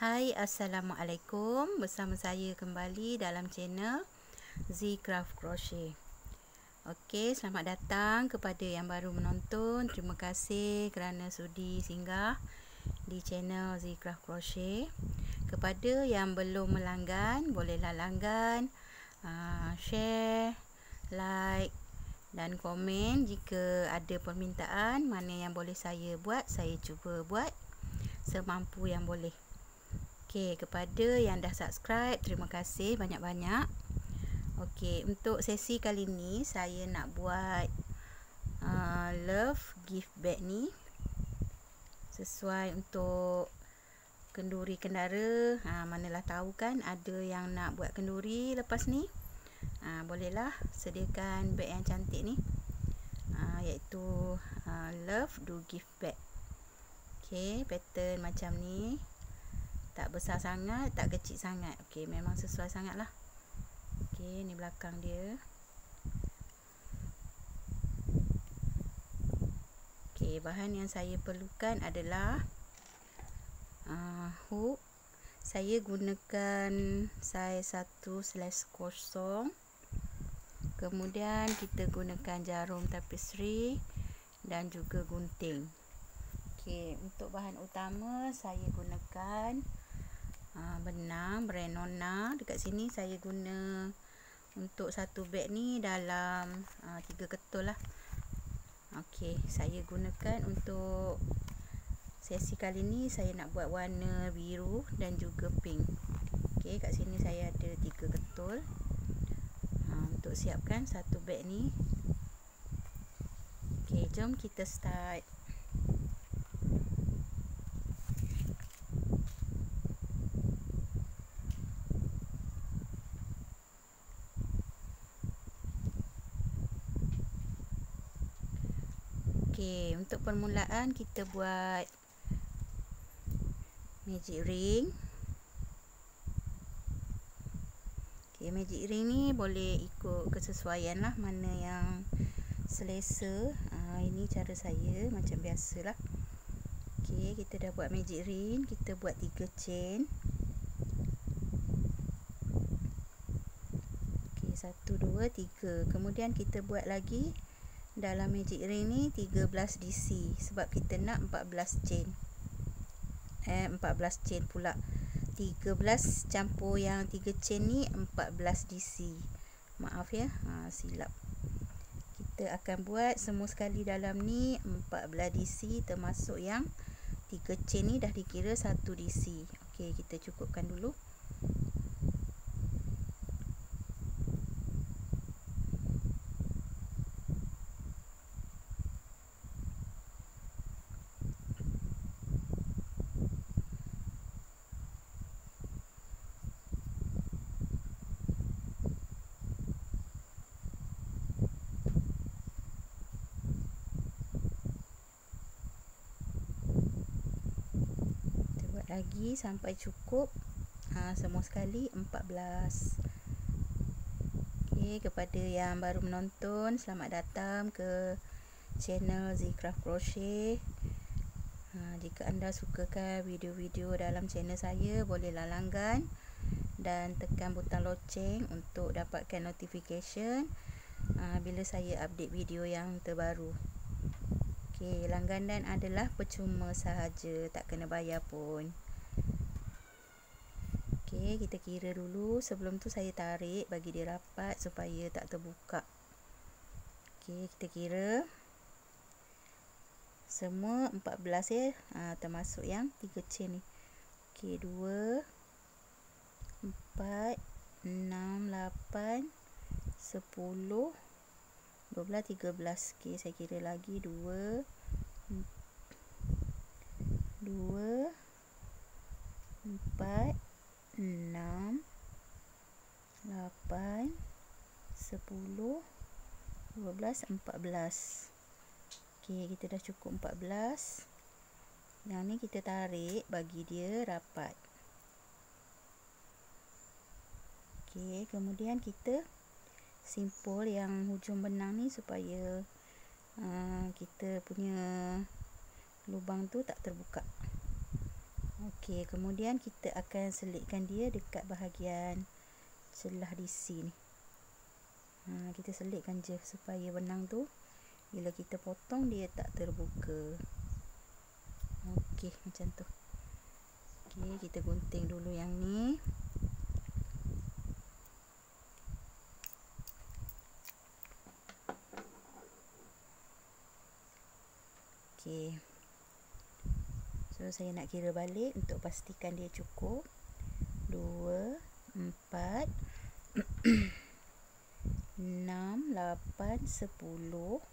Hai, Assalamualaikum. Bersama saya kembali dalam channel Zcraft Crochet. Okey, selamat datang kepada yang baru menonton. Terima kasih kerana sudi singgah di channel Zcraft Crochet. Kepada yang belum melanggan, bolehlah langgan, share, like dan komen. Jika ada permintaan mana yang boleh saya buat, saya cuba buat semampu yang boleh. Okey, kepada yang dah subscribe, terima kasih banyak-banyak. Okey, untuk sesi kali ni saya nak buat love gift bag ni sesuai untuk kenduri kendara. Manalah tahu kan ada yang nak buat kenduri lepas ni. Bolehlah sediakan bag yang cantik ni, iaitu love do gift bag. Okey, pattern macam ni. Tak besar sangat, tak kecil sangat. Okey, memang sesuai sangat lah. Okey, ni belakang dia. Okey, bahan yang saya perlukan adalah hook. Saya gunakan saiz 1/0. Kemudian kita gunakan jarum tapestry dan juga gunting. Okey, untuk bahan utama saya gunakan benang brand Nona. Dekat sini saya guna untuk satu beg ni dalam 3 ketul lah. Okey, saya gunakan untuk sesi kali ni saya nak buat warna biru dan juga pink. Okey, kat sini saya ada 3 ketul untuk siapkan satu beg ni. Okey, jom kita start. Okey, untuk permulaan kita buat magic ring. Okey, magic ring ni boleh ikut kesesuaian lah, mana yang selesa. Ini cara saya macam biasalah. Okey, kita dah buat magic ring, kita buat 3 chain. Okey, 1 2 3. Kemudian kita buat lagi dalam magic ring ni 13 DC sebab kita nak 14 chain. 14 chain pula. 13 campur yang 3 chain ni 14 DC. Maaf ya, silap. Kita akan buat semua sekali dalam ni 14 DC, termasuk yang 3 chain ni dah dikira 1 DC. Okey, kita cukupkan dulu. Lagi sampai cukup semua sekali 14. Okey, kepada yang baru menonton, selamat datang ke channel Zcraft Crochet. Jika anda sukakan video-video dalam channel saya, bolehlah langgan dan tekan butang loceng untuk dapatkan notification bila saya update video yang terbaru. Okey, langganan adalah percuma sahaja, tak kena bayar pun. Okey, kita kira dulu. Sebelum tu saya tarik bagi dia rapat supaya tak terbuka. Okey, kita kira semua 14 ya, termasuk yang 3 chain ni. Okey, 2 4 6 8 10 12 13. Okey, saya kira lagi 2 4 6 8 10 12 14. Okey, kita dah cukup 14. Yang ni kita tarik bagi dia rapat. Okey, kemudian kita simpul yang hujung benang ni supaya kita punya lubang tu tak terbuka. Okey, kemudian kita akan selitkan dia dekat bahagian celah DC ni. Kita selitkan je supaya benang tu bila kita potong dia tak terbuka. Okey, macam tu. Okey, kita gunting dulu yang ni. Okey. So saya nak kira balik untuk pastikan dia cukup. 2, 4, 6, 8, 10,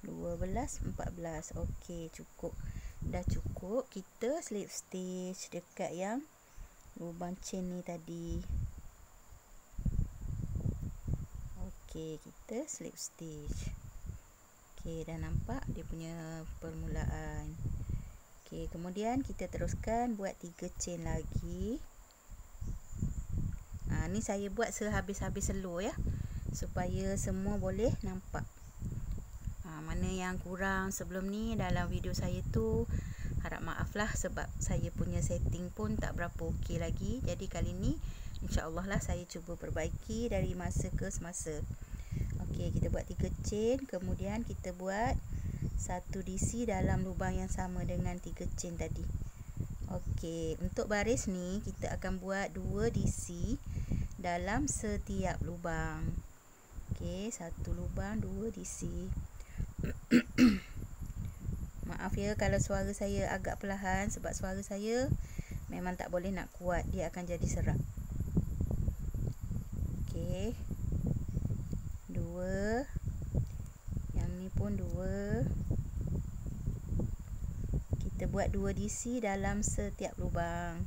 12, 14. Okey, cukup. Dah cukup. Kita slip stitch dekat yang lubang chain ni tadi. Okey, kita slip stitch. Okey, dah nampak dia punya permulaan. Okey, kemudian kita teruskan buat 3 chain lagi. Ni saya buat sehabis-habis slow ya, supaya semua boleh nampak. Mana yang kurang sebelum ni dalam video saya tu, harap maaf lah sebab saya punya setting pun tak berapa okey lagi. Jadi kali ni insya-Allah lah saya cuba perbaiki dari masa ke semasa. Okey, kita buat 3 chain, kemudian kita buat 1 DC dalam lubang yang sama dengan 3 chain tadi. Okey, untuk baris ni kita akan buat 2 DC dalam setiap lubang. Okey, 1 lubang 2 DC. Maaf ya kalau suara saya agak perlahan sebab suara saya memang tak boleh nak kuat, dia akan jadi serak. Okey, 2, yang ni pun 2. Kita buat 2 DC dalam setiap lubang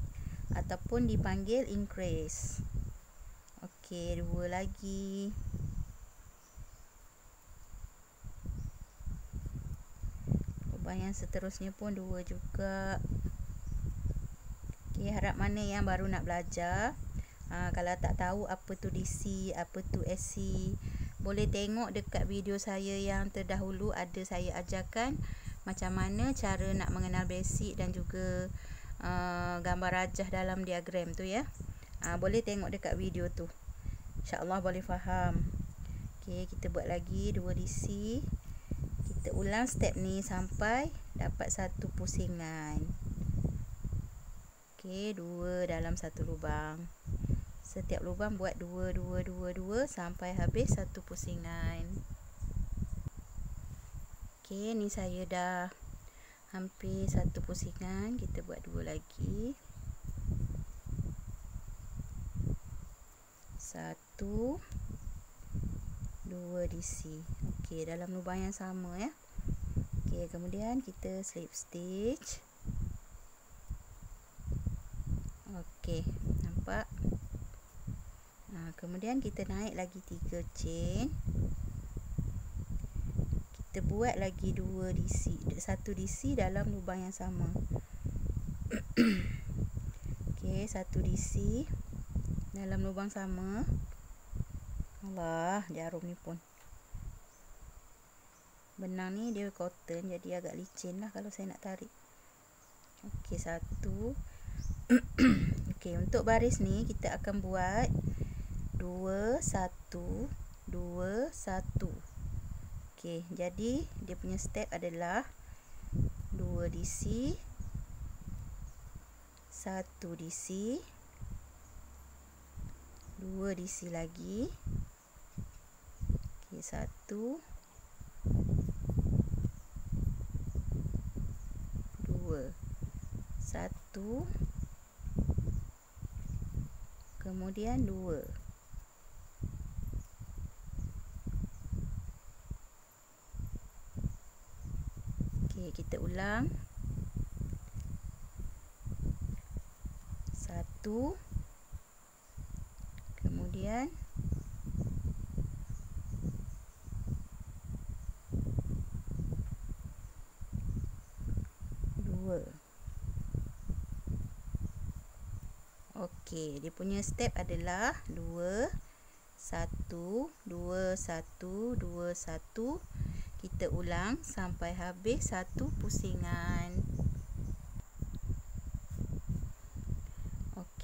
ataupun dipanggil increase. Okey, 2 lagi. Lubang yang seterusnya pun 2 juga. Okey, harap mana yang baru nak belajar, kalau tak tahu apa tu DC, apa tu SC, boleh tengok dekat video saya yang terdahulu, ada saya ajarkan macam mana cara nak mengenal basic dan juga gambar rajah dalam diagram tu ya. Boleh tengok dekat video tu, insya-Allah boleh faham. Okey, kita buat lagi 2 DC. Kita ulang step ni sampai dapat 1 pusingan. Okey, 2 dalam 1 lubang. Setiap lubang buat 2, 2, 2, 2 sampai habis 1 pusingan. Okey, ni saya dah hampir 1 pusingan. Kita buat 2 lagi. 1, 2 DC. Okey, dalam lubang yang sama ya. Okey, kemudian kita slip stitch. Okey, nampak? Kemudian kita naik lagi 3 chain. Kita buat lagi 2 DC, 1 DC dalam lubang yang sama. Okey, 1 DC dalam lubang sama. Allah, jarum ni pun. Benang ni dia cotton, jadi agak licin lah kalau saya nak tarik. Okey, 1. Okey, untuk baris ni kita akan buat 2, 1, 2, 1. Okey, jadi dia punya step adalah 2 DC, 1 DC, 2 DC lagi. Okey, 1, 2, 1, kemudian 2. Okey, kita ulang. 1, kemudian 2. Okey, dia punya step adalah 2, 1, 2, 1, 2, 1. Kita ulang sampai habis 1 pusingan.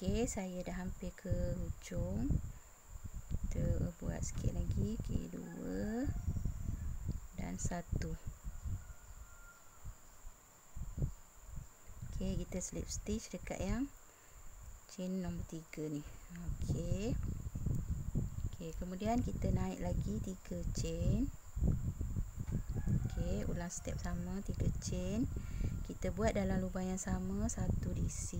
Okey, saya dah hampir ke hujung. Kita buat sikit lagi. Okey, 2 dan 1. Okey, kita slip stitch dekat yang chain nombor 3 ni. Okey. Okey, kemudian kita naik lagi 3 chain. Okey, ulang step sama 3 chain. Kita buat dalam lubang yang sama 1 DC.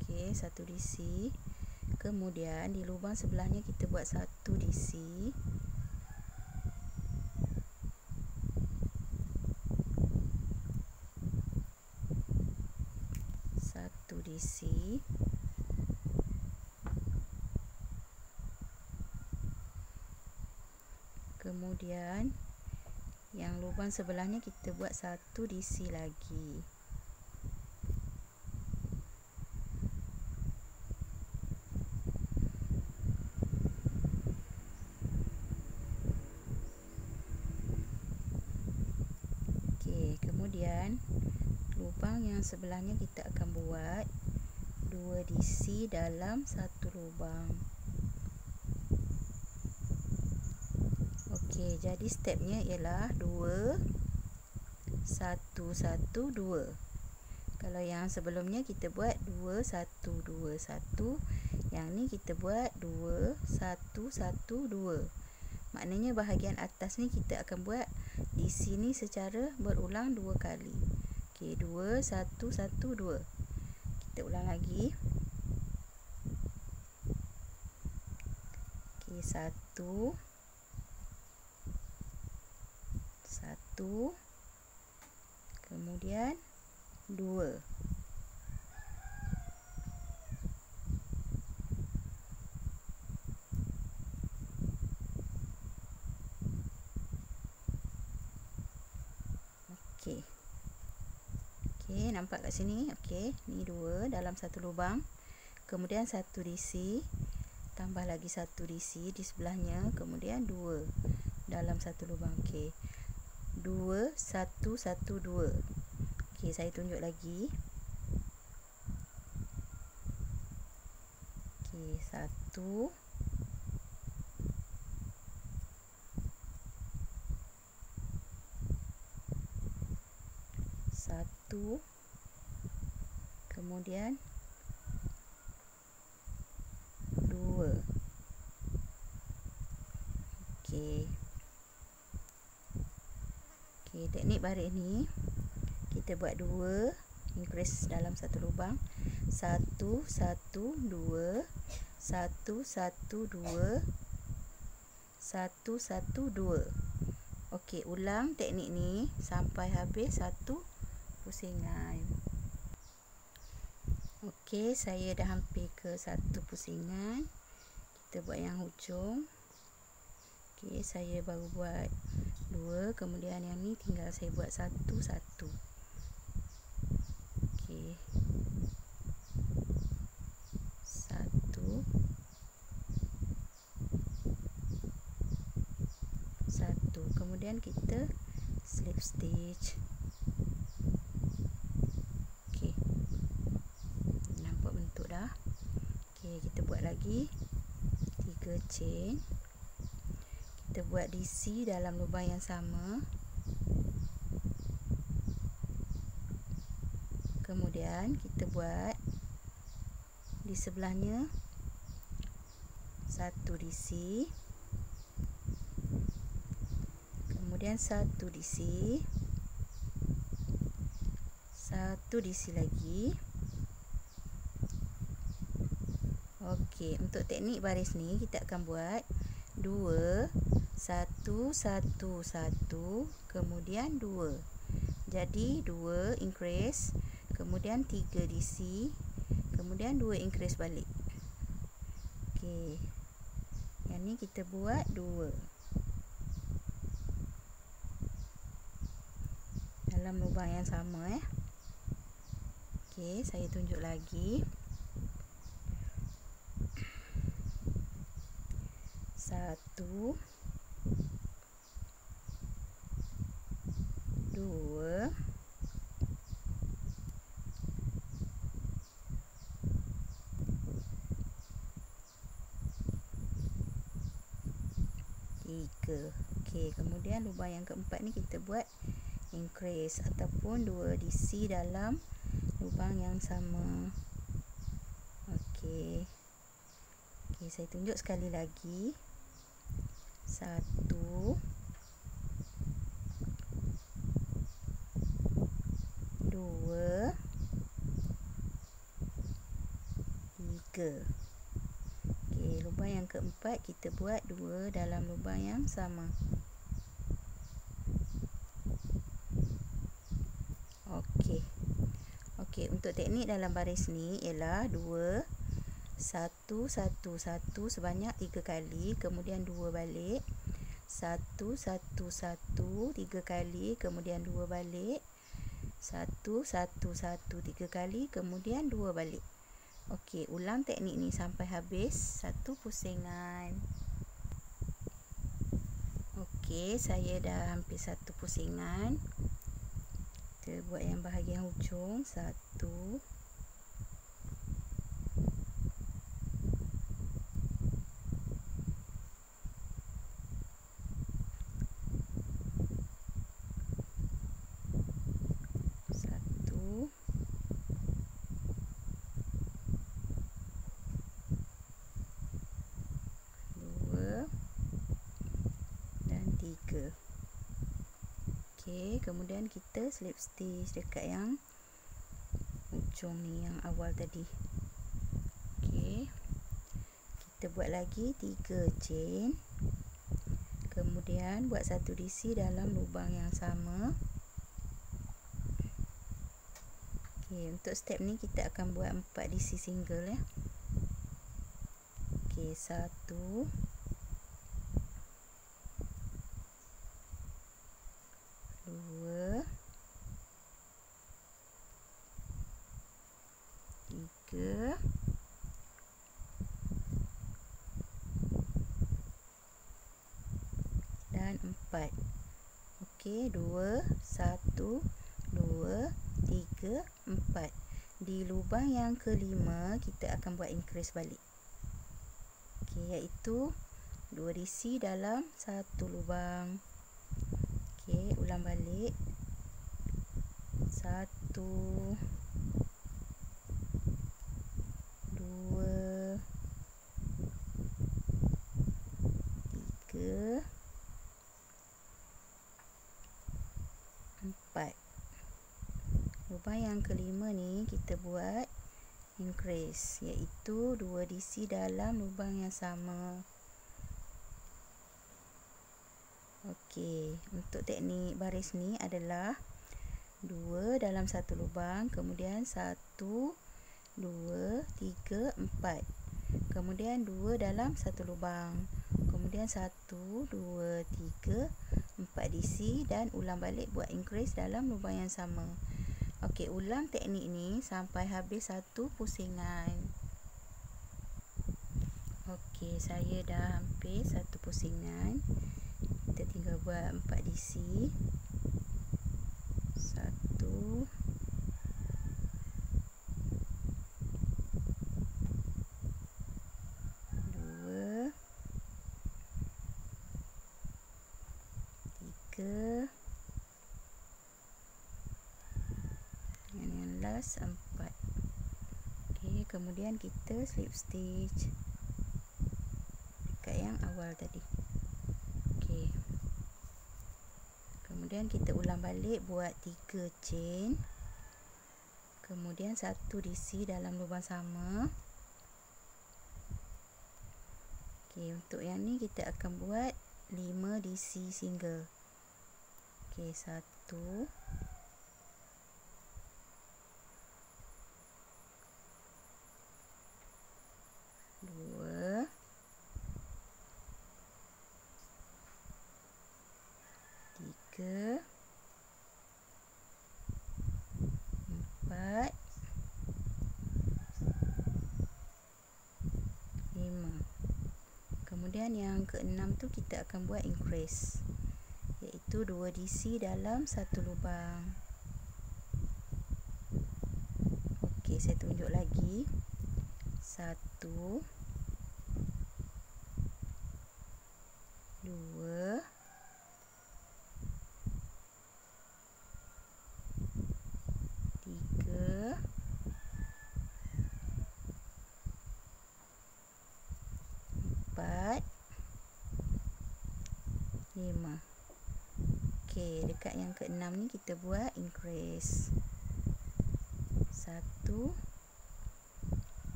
Okey, 1 DC. Kemudian di lubang sebelahnya kita buat 1 DC. 1 DC. Kemudian yang lubang sebelahnya kita buat 1 DC lagi. Okey, kemudian lubang yang sebelahnya kita akan buat 2 DC dalam satu lubang. Okey, jadi stepnya ialah 2 1 1 2. Kalau yang sebelumnya kita buat 2 1 2 1, yang ni kita buat 2 1 1 2. Maknanya bahagian atas ni kita akan buat di sini secara berulang 2 kali. Okey, 2 1 1 2. Kita ulang lagi. Okey, 1 1, kemudian 2. Okey. Okey, nampak kat sini. Okey, ni 2 dalam satu lubang. Kemudian 1 DC, tambah lagi 1 DC di sebelahnya, kemudian 2 dalam satu lubang. Okey. 2 1 1 2. Okey, saya tunjuk lagi. Okey, 1 1, kemudian 2. Okey. Okey, teknik baris ni kita buat 2 increase dalam satu lubang. 1 1 2 1 1 2 1 1 2. Okey, ulang teknik ni sampai habis satu pusingan. Okey, saya dah hampir ke satu pusingan. Kita buat yang hujung. Okey, saya baru buat 2, kemudian yang ni tinggal saya buat 1 1. Okey. 1 1, kemudian kita slip stitch. Okey. Nampak bentuk dah. Okey, kita buat lagi 3 chain. Kita buat DC dalam lubang yang sama. Kemudian kita buat di sebelahnya 1 DC. Kemudian 1 DC. 1 DC lagi. Okey, untuk teknik baris ni kita akan buat 2 1 1 1, kemudian 2. Jadi 2 increase, kemudian 3 DC, kemudian 2 increase balik. Okey. Yang ni kita buat 2 dalam lubang yang sama Okey, saya tunjuk lagi. 1 2 Okey, kemudian lubang yang keempat ni kita buat increase ataupun 2 DC dalam lubang yang sama. Okey. Okey, saya tunjuk sekali lagi. 1 2 3. Okey, lubang yang keempat kita buat 2 dalam lubang yang sama. Okey. Okey, untuk teknik dalam baris ni ialah 2 1 1 1 sebanyak 3 kali, kemudian 2 balik. 1 1 1 3 kali, kemudian 2 balik. 1 1 1 3 kali, kemudian 2 balik. Okey, ulang teknik ni sampai habis 1 pusingan. Okey, saya dah hampir 1 pusingan. Kita buat yang bahagian hujung. 1 3. Okey, kemudian kita slip stitch dekat yang ujung ni, yang awal tadi. Okey, kita buat lagi 3 chain, kemudian buat 1 DC dalam lubang yang sama. Okey, untuk step ni kita akan buat 4 DC single ya. Okey, 1 2 3 dan 4. Okey, 2 1 2 3 4. Di lubang yang kelima kita akan buat increase balik. Okey, iaitu 2 DC dalam 1 lubang. Okey, ulang balik. 1 2 3 4. Lubang yang kelima ni kita buat increase, iaitu 2 DC dalam lubang yang sama. Okey, untuk teknik baris ni adalah 2 dalam 1 lubang, kemudian 1 2 3 4. Kemudian 2 dalam 1 lubang, kemudian 1 2 3 4 DC dan ulang balik buat increase dalam lubang yang sama. Okey, ulang teknik ni sampai habis 1 pusingan. Okey, saya dah hampir 1 pusingan. Kita tinggal buat 4 DC. 1 2 3 dan yang last 4. Okey, kemudian kita slip stitch dekat yang awal tadi. Okey, kemudian kita ulang balik buat 3 chain, kemudian 1 DC dalam lubang sama. Okey, untuk yang ni kita akan buat 5 DC single. Okey, 1 2 3 4 5. Kemudian yang keenam tu kita akan buat increase, iaitu 2 DC dalam 1 lubang. Okey, saya tunjuk lagi. 1 2 5. Okey, dekat yang ke-6 ni kita buat increase. 1,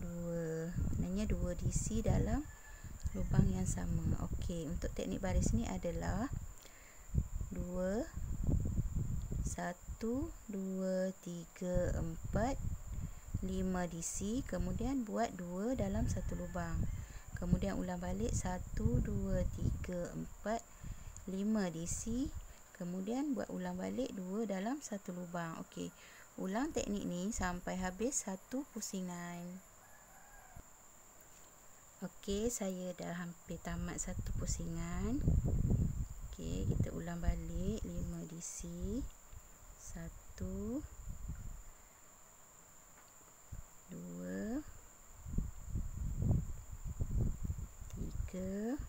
2. Maknanya 2 DC dalam lubang yang sama. Okey, untuk teknik baris ni adalah 2, 1, 2, 3, 4, 5 DC, kemudian buat 2 dalam satu lubang. Kemudian ulang balik 1, 2, 3, 4, 5 DC, kemudian buat ulang balik 2 dalam satu lubang. Okey, ulang teknik ni sampai habis satu pusingan. Okey, saya dah hampir tamat satu pusingan. Okey, kita ulang balik 5 DC. 1, 2, 3,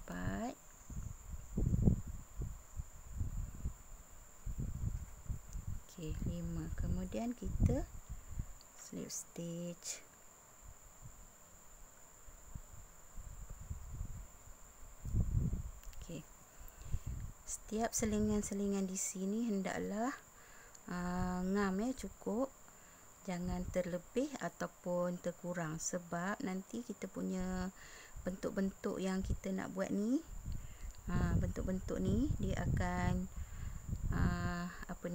4, 5. Kemudian kita slip stitch. Okey. Setiap selingan-selingan di sini hendaklah ngam cukup. Jangan terlebih ataupun terkurang, sebab nanti kita punya bentuk-bentuk yang kita nak buat ni, bentuk-bentuk ni dia akan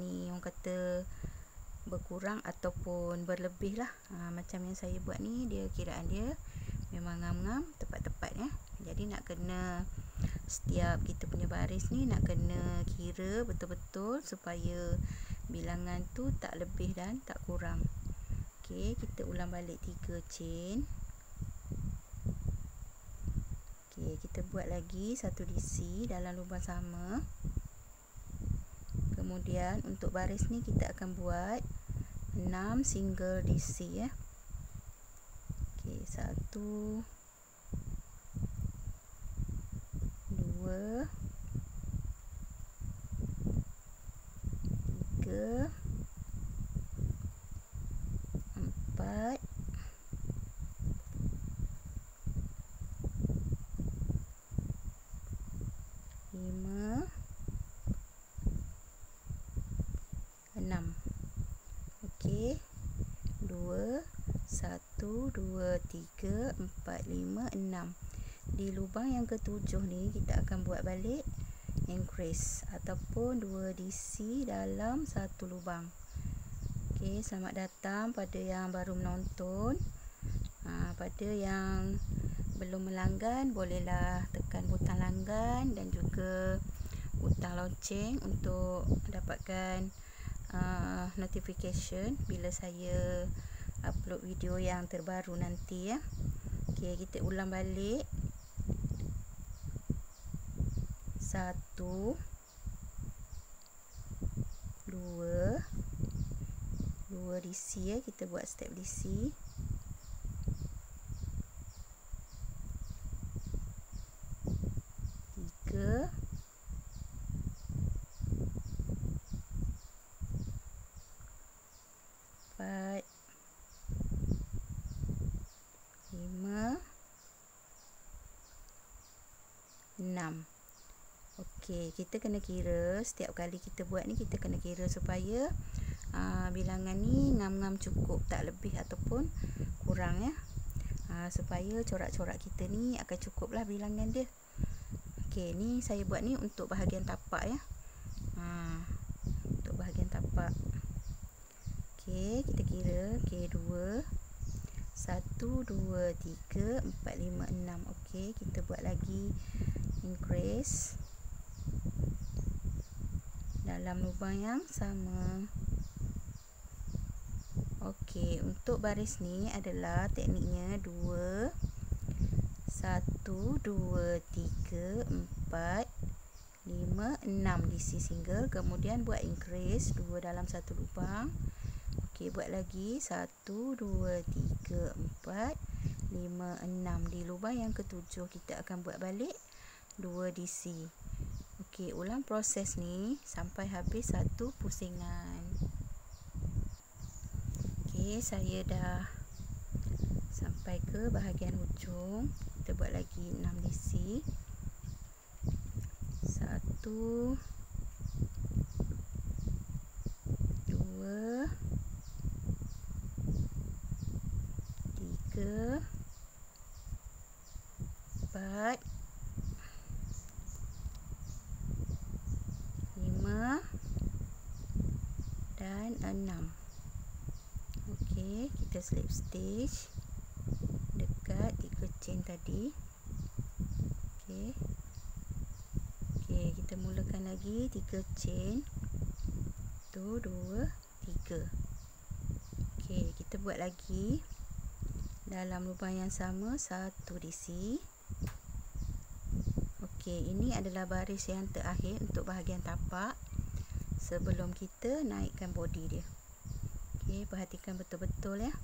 orang kata berkurang ataupun berlebih lah. Macam yang saya buat ni, dia kiraan dia memang ngam-ngam tepat-tepat ya. Jadi nak kena setiap kita punya baris ni nak kena kira betul-betul supaya bilangan tu tak lebih dan tak kurang. Okey, kita ulang balik 3 chain. Okey, kita buat lagi 1 DC dalam lubang sama. Kemudian untuk baris ni kita akan buat 6 single DC ya. Okey, 1, 2, 3, 4, 5, 6. Okey, 2, 1, 2, 3, 4, 5, 6. Di lubang yang ke-7 ni kita akan buat balik increase ataupun 2 DC dalam satu lubang. Okey, selamat datang pada yang baru menonton. Pada yang belum melanggan, bolehlah tekan butang langgan dan juga butang lonceng untuk dapatkan notification bila saya upload video yang terbaru nanti ya. Okey, kita ulang balik 1, 2, 2 DC ya, kita buat step DC. 3, 4, 5, 6. Okey, kita kena kira setiap kali kita buat ni, kita kena kira supaya bilangan ni ngam-ngam cukup, tak lebih ataupun kurang ya. Supaya corak-corak kita ni akan cukup lah bilangan dia. Okey, ni saya buat ni untuk bahagian tapak ya. Untuk bahagian tapak. Okey, kita kira. Okey, 2, 1, 2, 3, 4, 5, 6. Okey, kita buat lagi increase dalam lubang yang sama. Okey, untuk baris ni adalah tekniknya 2, 1, 2, 3, 4, 5, 6 DC single, kemudian buat increase 2 dalam satu lubang. Okey, buat lagi 1, 2, 3, 4, 5, 6. Di lubang yang ke-7 kita akan buat balik 2 DC. Okey, ulang proses ni sampai habis satu pusingan. Okey, saya dah sampai ke bahagian hujung. Kita buat lagi 6 DC. 1 2 3 4 5 dan 6. Okey, kita slip stitch dekat 3 chain tadi. Okey. Okey, kita mulakan lagi 3 chain. 1 2 3. Okey, kita buat lagi dalam lubang yang sama 1 DC. Okey, ini adalah baris yang terakhir untuk bahagian tapak sebelum kita naikkan body dia. Okey, perhatikan betul-betul ya.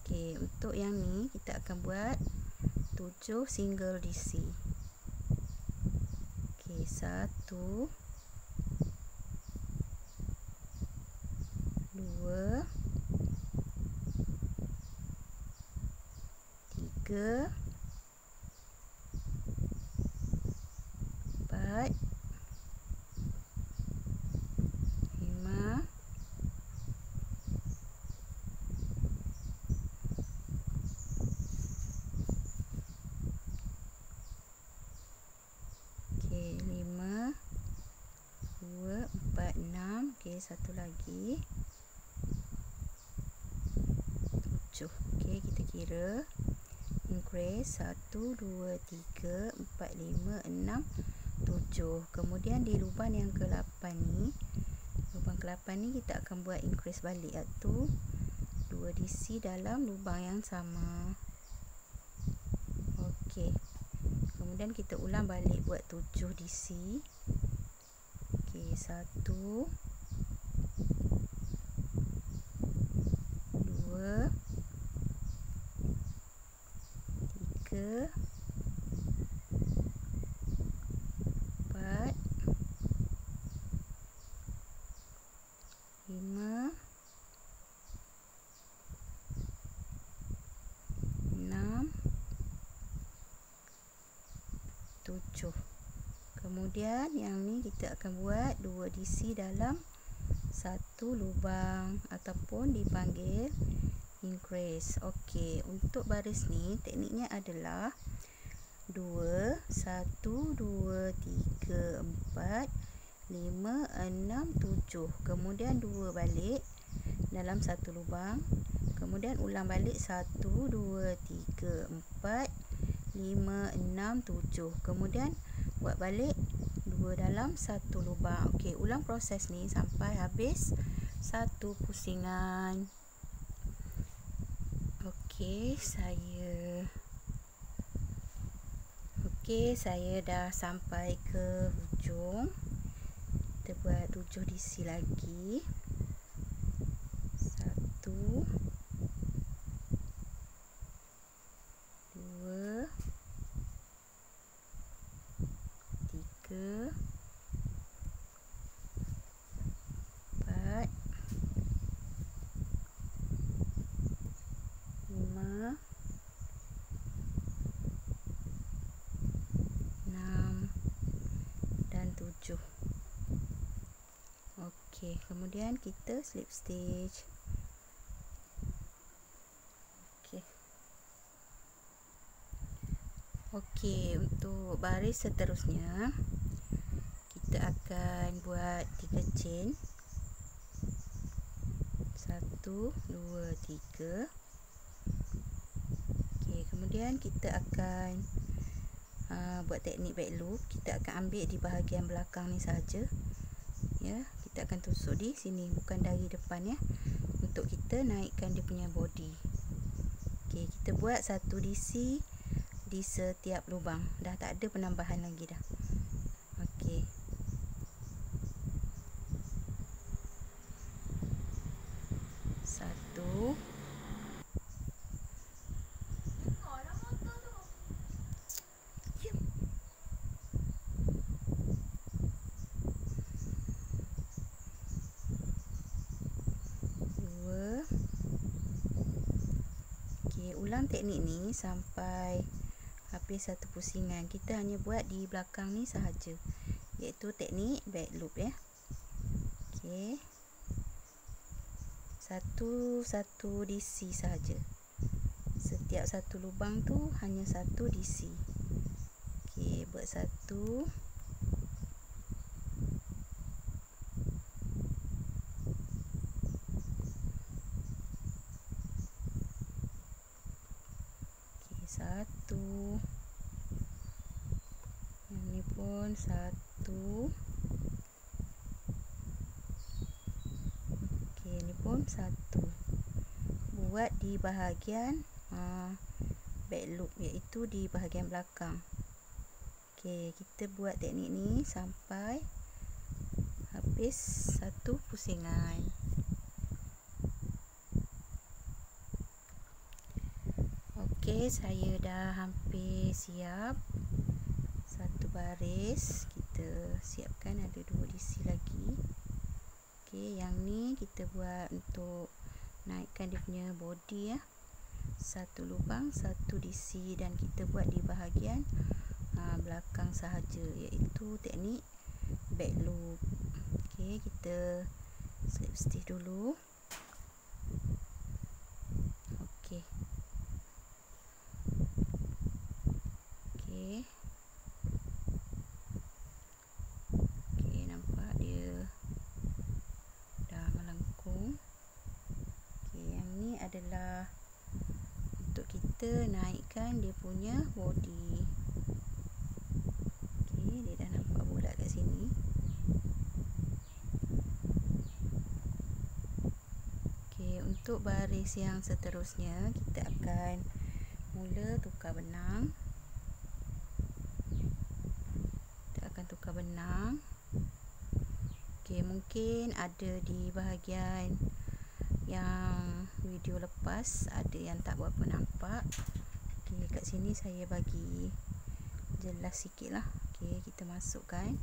Okey, untuk yang ni kita akan buat 7 single DC. Okey, 1 2 3 4 5 okey, 5 2 4 6. Okey, satu lagi 7. Okey, kita kira increase 1 2 3 4 5 6 7. Kemudian di lubang yang ke-8 ni, lubang ke-8 ni kita akan buat increase balik, iaitu 2 DC dalam lubang yang sama. Okey, kemudian kita ulang balik buat 7 DC. Okey, 1 2 3 4 5 6 7. Kemudian yang ni kita akan buat 2 DC dalam satu lubang ataupun dipanggil increase. Okey, untuk baris ni tekniknya adalah 2 1 2 3 4 5 6 7. Kemudian 2 balik dalam satu lubang. Kemudian ulang balik 1 2 3 4 5 6 7. Kemudian buat balik 2 dalam satu lubang. Okey, ulang proses ni sampai habis satu pusingan. Okey, saya dah sampai ke hujung. Kita buat 7 DC lagi. 1 2 3 4 5 6 dan 7. Okey, kemudian kita slip stitch. Okey, untuk baris seterusnya kita akan buat 3 chain. 1 2 3. Okey, kemudian kita akan buat teknik back loop. Kita akan ambil di bahagian belakang ni saja. Ya, kita akan tusuk di sini, bukan dari depan ya. Untuk kita naikkan dia punya body. Okey, kita buat 1 DC di setiap lubang. Dah tak ada penambahan lagi dah. Okey. Satu. dalam teknik ni sampai habis satu pusingan. Kita hanya buat di belakang ni sahaja, iaitu teknik back loop ya. Okey. Satu DC sahaja. Setiap satu lubang tu hanya satu DC. Okey, buat satu. Okey, satu. Yang ni pun satu. Okey, ni pun satu. Buat di bahagian back loop, iaitu di bahagian belakang. Okey, kita buat teknik ni sampai habis satu pusingan. Okey, saya dah hampir siap satu baris. Kita siapkan ada 2 DC lagi. Okey, yang ni kita buat untuk naikkan dia punya body ya. Satu lubang, satu DC, dan kita buat di bahagian belakang sahaja, iaitu teknik back loop. Okey, kita slip stitch dulu. Okey. Okey. Okey, nampak dia dah melengkung. Okey, yang ni adalah untuk kita naikkan dia punya body. Okey, dia dah nampak bulat kat sini. Okey, untuk baris yang seterusnya kita akan mula tukar benang. Kita akan tukar benang. Okey, mungkin ada di bahagian yang video lepas ada yang tak berapa nampak. Okey, kat sini saya bagi jelas sikit lah. Okey, kita masukkan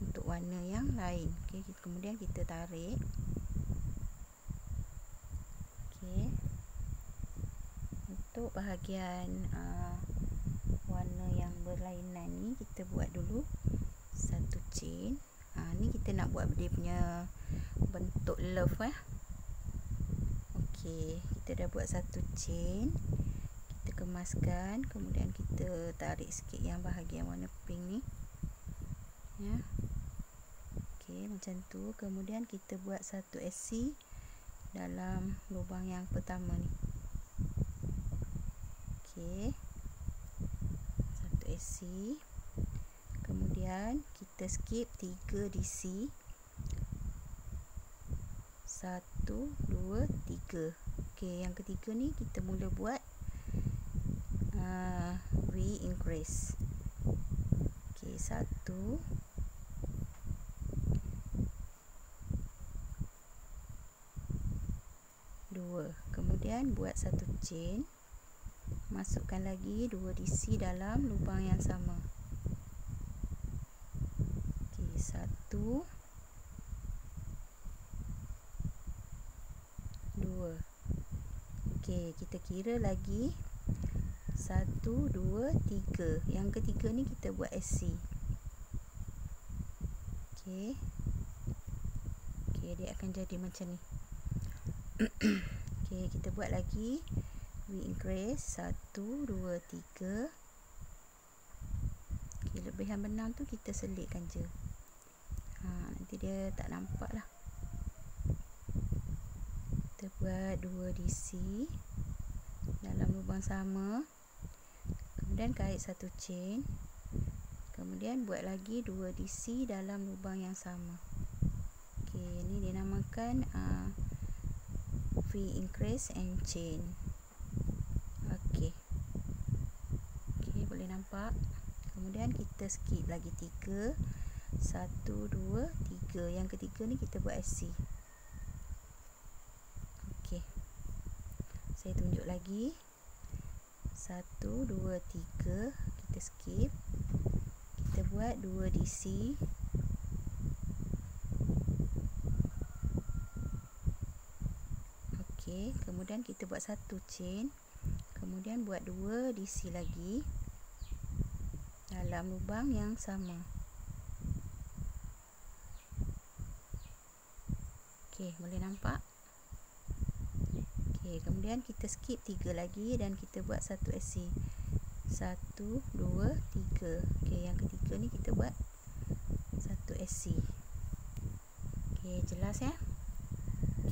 untuk warna yang lain. Okey, kemudian kita tarik. Okey, untuk bahagian warna yang berlainan ni kita buat dulu satu chain. Ni kita nak buat dia punya bentuk love ya. Okey, kita dah buat satu chain. Kita kemaskan, kemudian kita tarik sikit yang bahagian warna pink ni. Ya. Okey, macam tu. Kemudian kita buat satu SC dalam lubang yang pertama ni. Okey. Satu SC. Kemudian kita skip 3 DC. 1, 2, 3. Okey, yang ketiga ni kita mula buat re-increase. Okey, 1, 2. Kemudian buat satu chain. Masukkan lagi 2 DC dalam lubang yang sama. Okey, 1, 2. Okey, kita kira lagi 1, 2, 3. Yang ketiga ni kita buat SC. Okey. Okey, dia akan jadi macam ni. Okey, kita buat lagi re-increase 1, 2, 3. Okey, lebihan benang tu kita selitkan je. Nanti dia tak nampak lah. Kita buat 2 DC dalam lubang sama. Kemudian kait satu chain. Kemudian buat lagi 2 DC dalam lubang yang sama. Okey, ni dinamakan re-increase and chain. Okey. Okey, boleh nampak. Kemudian kita skip lagi 3. 1, 2, 3. Yang ketiga ni kita buat SC. Okey. Saya tunjuk lagi. 1, 2, 3. Kita skip. Kita buat 2 DC. Okey, kemudian kita buat satu chain. kemudian buat 2 DC lagi dalam lubang yang sama. Okey, boleh nampak? Okey, kemudian kita skip 3 lagi dan kita buat 1 SC. 1 2 3. Okey, yang ketiga ni kita buat 1 SC. Okey, jelas ya?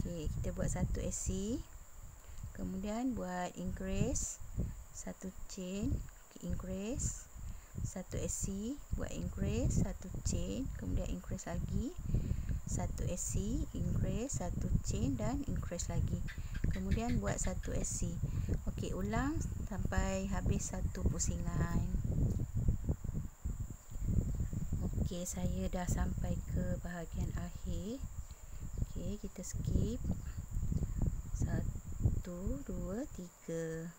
Okey, kita buat 1 SC. Kemudian buat increase 1 chain, increase 1 SC, buat increase 1 chain, kemudian increase lagi 1 SC, increase 1 chain dan increase lagi. Kemudian buat 1 SC. Okey, ulang sampai habis satu pusingan. Okey, saya dah sampai ke bahagian akhir. Okey, kita skip 1 2 3.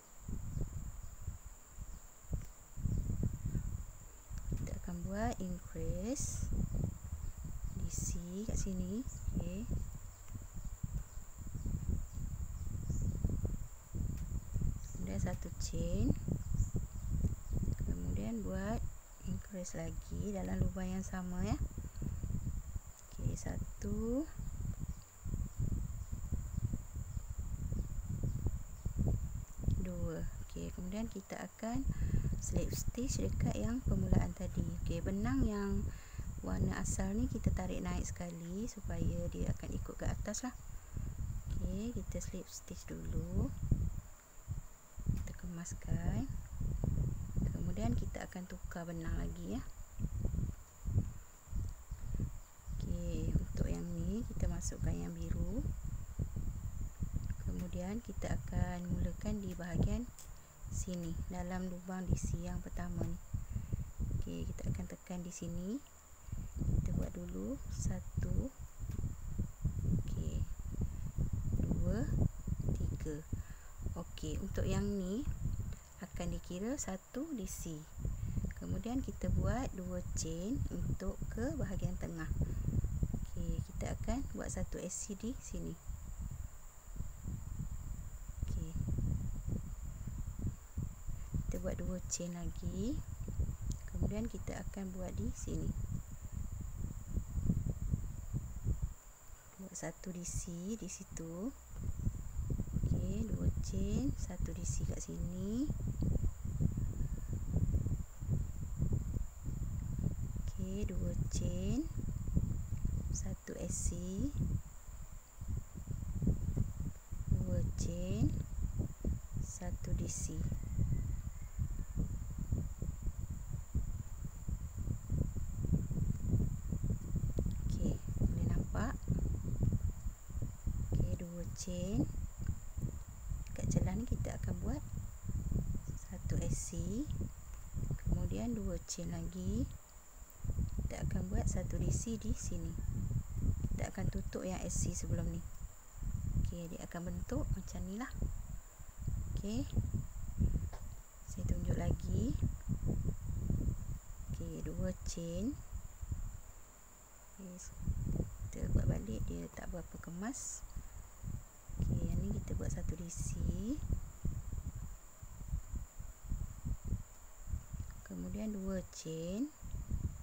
Kita akan buat increase DC kat sini. Okey, kemudian 1 chain, kemudian buat increase lagi dalam lubang yang sama ya. Okey, 1 2. Okey, kemudian kita akan slip stitch dekat yang permulaan tadi. Okey, benang yang warna asal ni kita tarik naik sekali supaya dia akan ikut ke atas lah. Okey, kita slip stitch dulu, kita kemaskan, kemudian kita akan tukar benang lagi ya. Okey, untuk yang ni kita masukkan yang biru. Kemudian kita akan mulakan di bahagian sini dalam lubang DC yang pertama ni. Okey, kita akan tekan di sini. Kita buat dulu 1. Okey, 2 3. Okey, untuk yang ni akan dikira 1 DC. Kemudian kita buat 2 chain untuk ke bahagian tengah. Okey, kita akan buat 1 SC di sini. Buat 2 chain lagi, kemudian kita akan buat di sini, buat 1 DC di situ. Okey, 2 chain, 1 DC kat sini. Okey, 2 chain, 1 SC, 2 chain, 1 DC. Chain kat celah ni kita akan buat 1 SC, kemudian 2 chain lagi, kita akan buat 1 DC di sini. Kita akan tutup yang SC sebelum ni. Okey, dia akan bentuk macam ni lah. Okey, saya tunjuk lagi. Okey, 2 chain. Okay, kita buat balik, dia tak berapa kemas. Okey, yang ni kita buat 1 DC, kemudian 2 chain.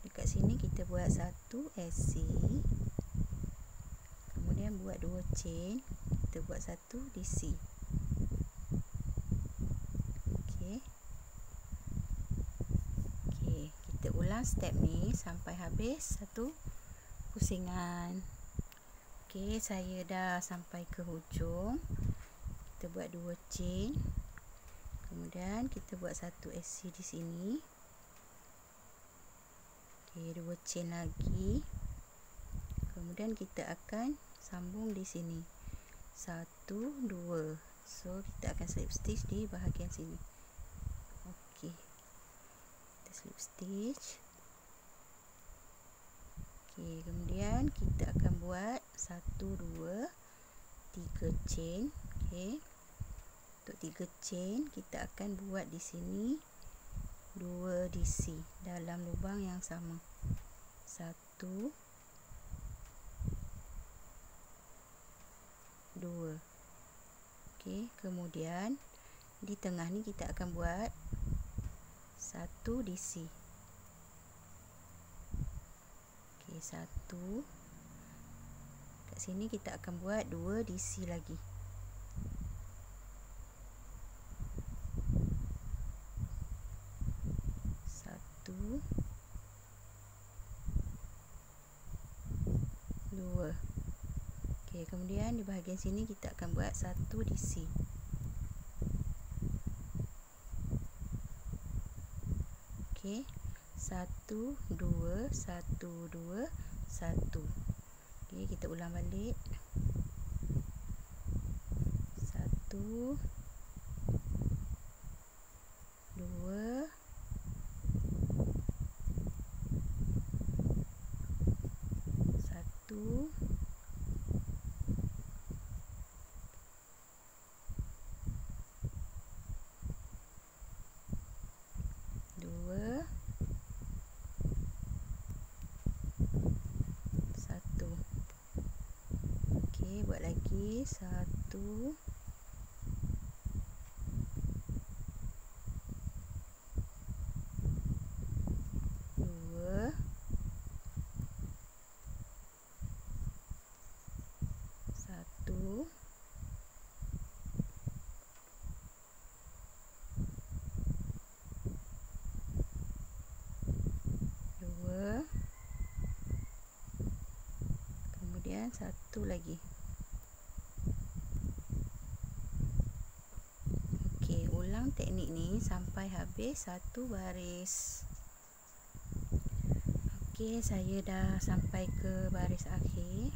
Dekat sini kita buat 1 SC, kemudian buat 2 chain, kita buat 1 DC. Okey. Okey, kita ulang step ni sampai habis satu pusingan. Okey, saya dah sampai ke hujung. Kita buat 2 chain, kemudian kita buat 1 SC di sini. Okey, 2 chain lagi, kemudian kita akan sambung di sini 1 2. So kita akan slip stitch di bahagian sini. Okey, kita slip stitch. Okey, kemudian kita akan buat 1 2 3 chain. Okey, untuk 3 chain kita akan buat di sini 2 DC dalam lubang yang sama. 1 2. Okey, kemudian Di tengah ni kita akan buat 1 DC. Okey, 1. Kat sini kita akan buat 2 DC lagi. 1, 2. Okey, kemudian di bahagian sini kita akan buat 1 DC. Okey, 1, 2, 1, 2, 1. Okey, kita ulang balik. 1, 2, 1, 2, 1. Okey, buat lagi. 1, 2, 1, 2, kemudian 1 lagi. Okey, ulang teknik ni sampai habis 1 baris. Okey, saya dah sampai ke baris akhir.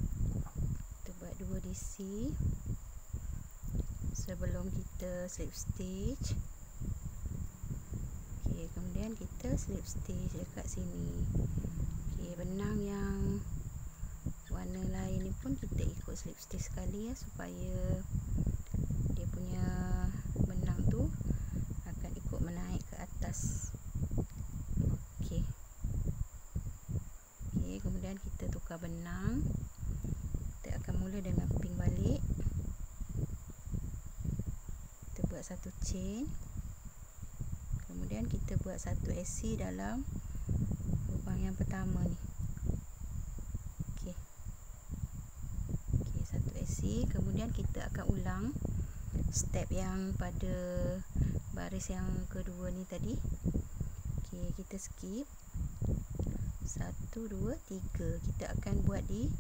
Kita buat 2 DC sebelum kita slip stitch. Okey, kemudian kita slip stitch dekat sini. Okey, benang yang warna lain ni pun kita ikut slip stitch sekali ya, supaya dia punya benang tu akan ikut menaik ke atas. Okey. Okey, kemudian kita tukar benang. Kita akan mula dengan pink balik. Kita buat 1 chain. Kemudian kita buat 1 SC dalam lubang yang pertama ni. Okey. Okey, 1 SC. Kemudian kita akan ulang step yang pada baris yang kedua ni tadi. Okey, kita skip. 1, 2, 3. Kita akan buat di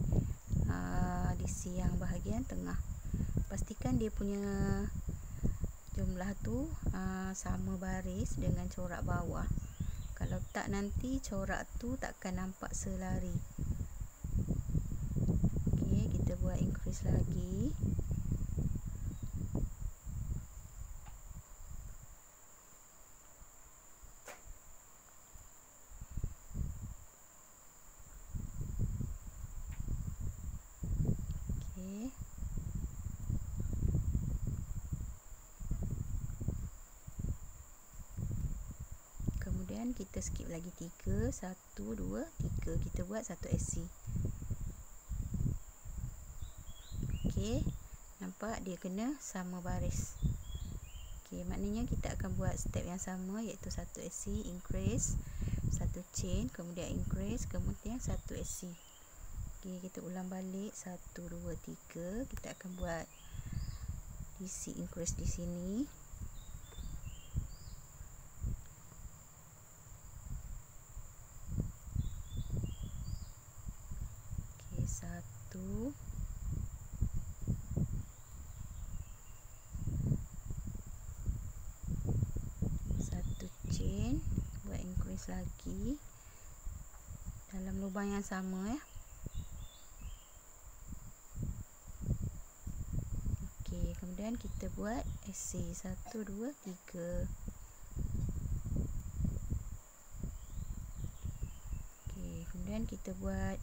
DC yang bahagian tengah. Pastikan dia punya jumlah tu sama baris dengan corak bawah. Kalau tak, nanti corak tu takkan nampak selari. Okey, kita buat increase lagi. Okey. Kemudian kita skip lagi 3. 1, 2, 3. Kita buat 1 SC. Okey, nampak dia kena sama baris. Okey, maknanya kita akan buat step yang sama, iaitu 1 SC, increase, 1 chain, kemudian increase, kemudian 1 SC. Okey, kita ulang balik. 1, 2, 3. Kita akan buat DC increase di sini. Okey, 1, 1 chain, buat increase lagi dalam lubang yang sama ya. Okey, kemudian kita buat SC. 1, 2, 3. Okey, kemudian kita buat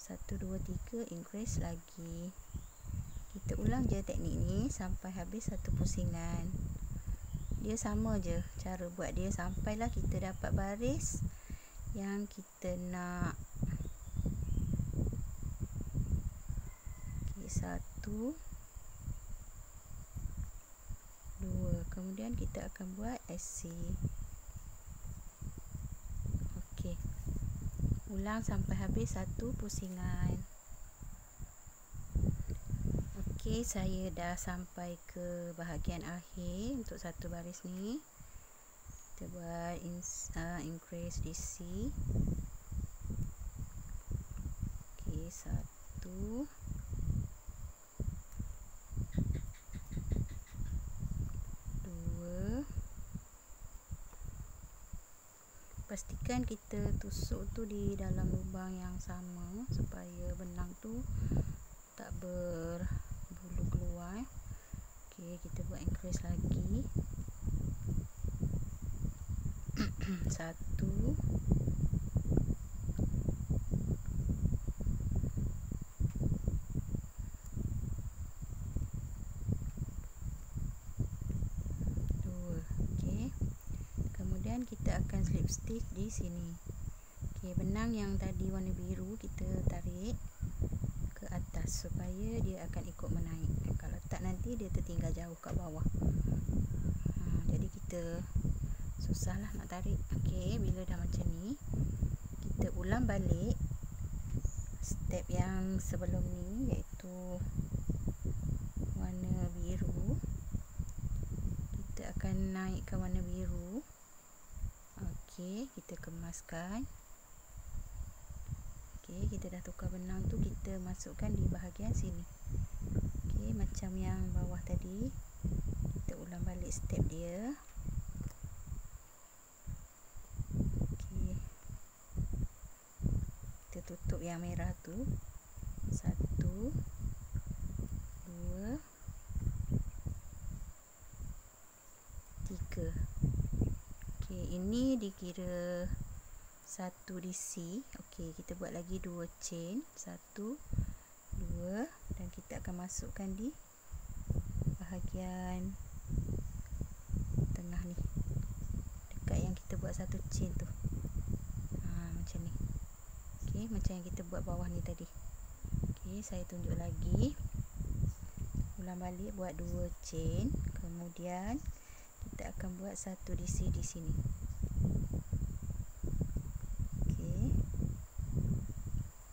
1, 2, 3, increase lagi. Kita ulang je teknik ni sampai habis satu pusingan. Dia sama je cara buat dia sampailah kita dapat baris yang kita nak. Okey, 1, 2. Kemudian kemudian kita akan buat SC. Okey, ulang sampai habis satu pusingan. Okey, saya dah sampai ke bahagian akhir untuk satu baris ni. Kita buat increase DC. Okey, 1 2. Pastikan kita tusuk tu di dalam lubang yang sama supaya benang tu tak berbulu keluar. Okey, kita buat increase lagi. 1 2. Okey, kemudian kita akan slip stitch di sini. Okey, benang yang tadi warna biru kita tarik ke atas supaya dia akan ikut menaik. Kalau tak nanti dia tertinggal jauh kat bawah. Jadi kita susahlah nak tarik. Okey, bila dah macam ni, kita ulang balik step yang sebelum ni, iaitu warna biru. Kita akan naikkan warna biru. Okey, kita kemaskan. Okey, kita dah tukar benang tu, kita masukkan di bahagian sini. Okey, macam yang bawah tadi, kita ulang balik step dia. Okey, kita tutup yang merah tu. 1 2. Okey, ini dikira 1 DC. Okey, kita buat lagi 2 chain. 1 2, dan kita akan masukkan di bahagian tengah ni, dekat yang kita buat 1 chain tu. Macam ni. Okey, macam yang kita buat bawah ni tadi. Okey, saya tunjuk lagi. Ulang balik, buat 2 chain, kemudian kita akan buat 1 DC di sini. Okey,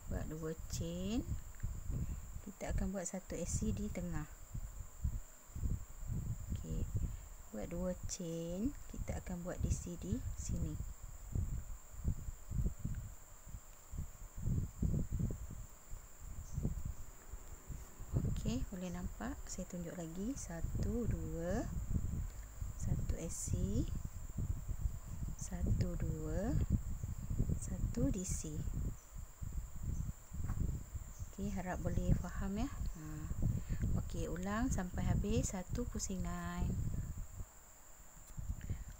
buat 2 chain, kita akan buat 1 SC di tengah. Okey, buat 2 chain, kita akan buat DC di sini. Okey, boleh nampak? Saya tunjuk lagi. 1 2, 1 SC, 1 2, 1 DC. Okey, harap boleh faham ya. Okey, ulang sampai habis satu pusingan.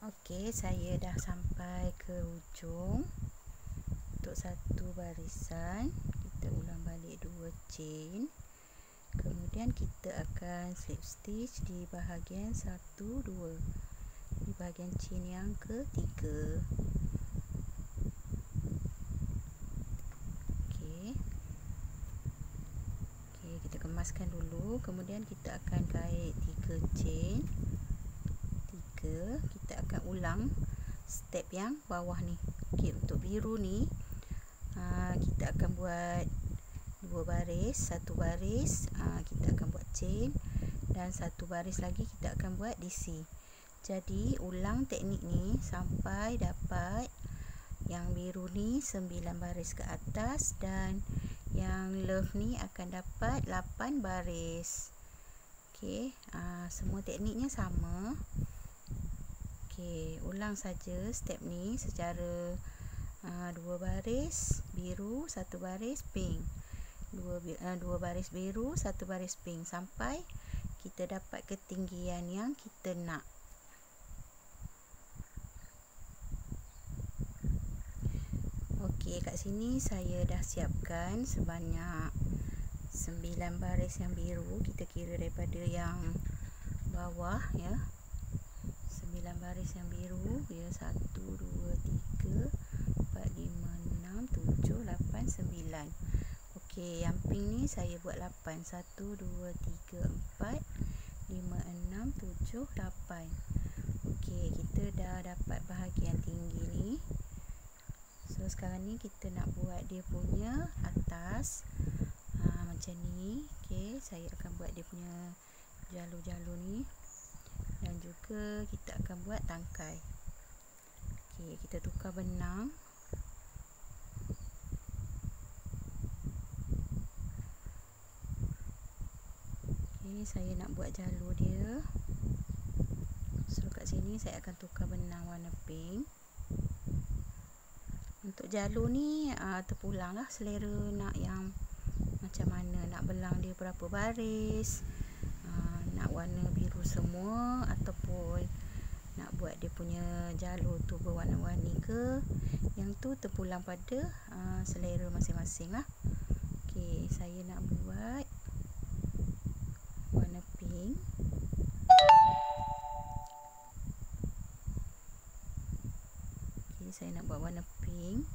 Okey, saya dah sampai ke hujung. Untuk satu barisan, kita ulang balik 2 chain. Kemudian kita akan slip stitch di bahagian 1 2, di bahagian chain yang ketiga. Okey, kita kemaskan dulu. Kemudian kita akan kait 3 chain. 3, kita akan ulang step yang bawah ni. Okey, untuk biru ni kita akan buat 2 baris, 1 baris kita akan buat chain, dan 1 baris lagi kita akan buat DC. Jadi ulang teknik ni sampai dapat yang biru ni 9 baris ke atas, dan yang love ni akan dapat 8 baris. Okey, semua tekniknya sama. Okey, ulang saja step ni secara 2 baris biru, 1 baris pink, 2 baris biru, 1 baris pink, sampai kita dapat ketinggian yang kita nak. Okey, kat sini saya dah siapkan sebanyak 9 baris yang biru. Kita kira daripada yang bawah ya. 9 baris yang biru ya. 1 2 3 4 5 6 7 8 9. Okey, yang pink ni saya buat 8. 1 2 3 4 5 6 7 8. Okey, kita dah dapat bahagian tinggi ni. So sekarang ni kita nak buat dia punya atas macam ni. Okey, saya akan buat dia punya jalur-jalur ni, dan juga kita akan buat tangkai. Okey, kita tukar benang. Okey, saya nak buat jalur dia. So kat sini saya akan tukar benang warna pink. Untuk jalur ni terpulang lah selera nak yang macam mana, nak belang dia berapa baris, nak warna biru semua, ataupun nak buat dia punya jalur tu berwarna-warni ke. Yang tu terpulang pada selera masing-masing lah. Okey, saya nak buat warna pink. Okey, saya nak buat warna pink.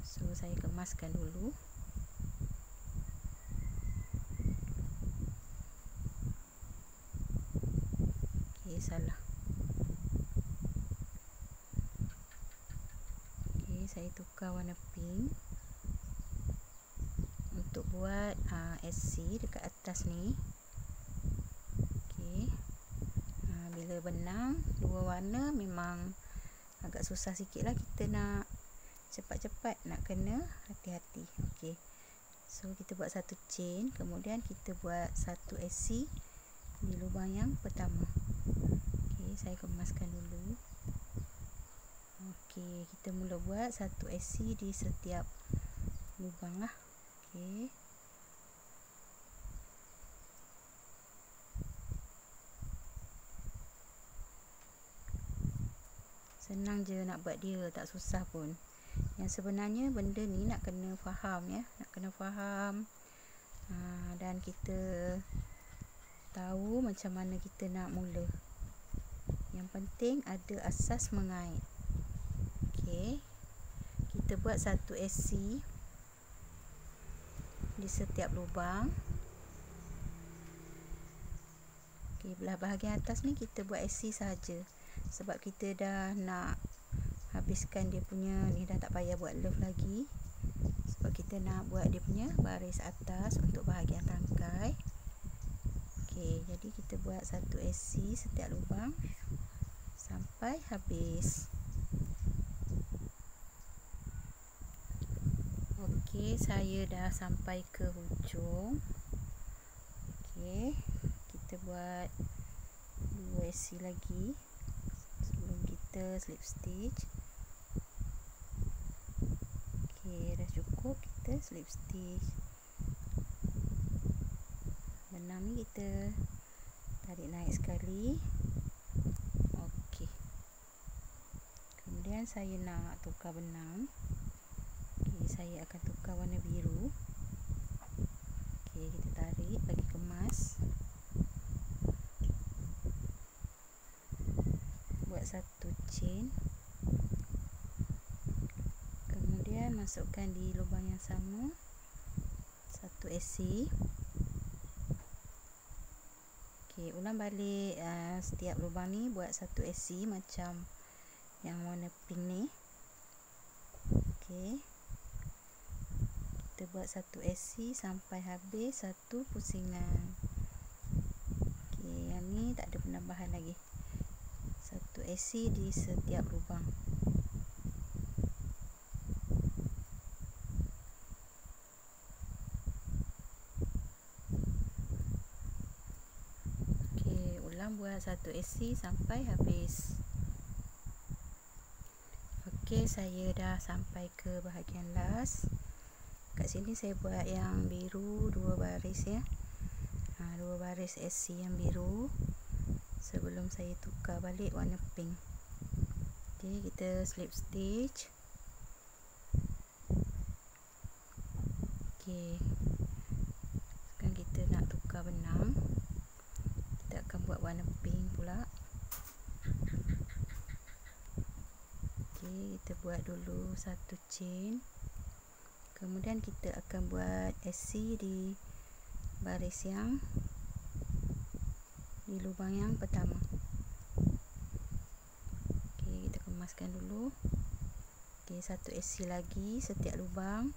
So saya kemaskan dulu. Okey, salah. Okey, saya tukar warna pink untuk buat SC dekat atas ni. Okey, bila benang dua warna memang agak susah sikit lah. Kita nak cepat-cepat, nak kena hati-hati. Okey, so kita buat satu chain, kemudian kita buat satu SC di lubang yang pertama. Okey, saya kemaskan dulu. Okey, kita mula buat satu SC di setiap lubang lah. Okey, senang je nak buat dia, tak susah pun. Yang sebenarnya benda ni nak kena faham ya, nak kena faham, dan kita tahu macam mana kita nak mula. Yang penting ada asas mengait. Okey, kita buat satu SC di setiap lubang. Okey, belah bahagian atas ni kita buat SC saja, sebab kita dah nak habiskan dia punya ni, dah tak payah buat love lagi, sebab kita nak buat dia punya baris atas untuk bahagian tangkai. Okey, jadi kita buat satu SC setiap lubang sampai habis. Okey, saya dah sampai ke hujung. Okey, kita buat 2 SC lagi sebelum kita slip stitch. Okey, dah cukup, kita slip stitch. Benang ni kita tarik naik sekali. Okey, kemudian saya nak tukar benang. Okey, saya akan tukar warna biru. Okey, kita tarik bagi kemas. Buat satu chain, kemudian masukkan di lubang yang sama satu SC. Okey, ulang balik setiap lubang ni buat satu SC macam yang warna pink ni. Okey, kita buat satu SC sampai habis satu pusingan. Okey, yang ni tak ada penambahan lagi. Satu SC di setiap lubang. Okey, ulang buat satu SC sampai habis. Okey, saya dah sampai ke bahagian last. Kat sini saya buat yang biru 2 baris ya. 2 baris SC yang biru sebelum saya tukar balik warna pink. Okey, kita slip stitch. Okey, sekarang kita nak tukar benang. Kita akan buat warna pink pula. Okey, kita buat dulu satu chain, kemudian kita akan buat SC di baris yang di lubang yang pertama. kemaskan dulu. Okey, satu SC lagi setiap lubang.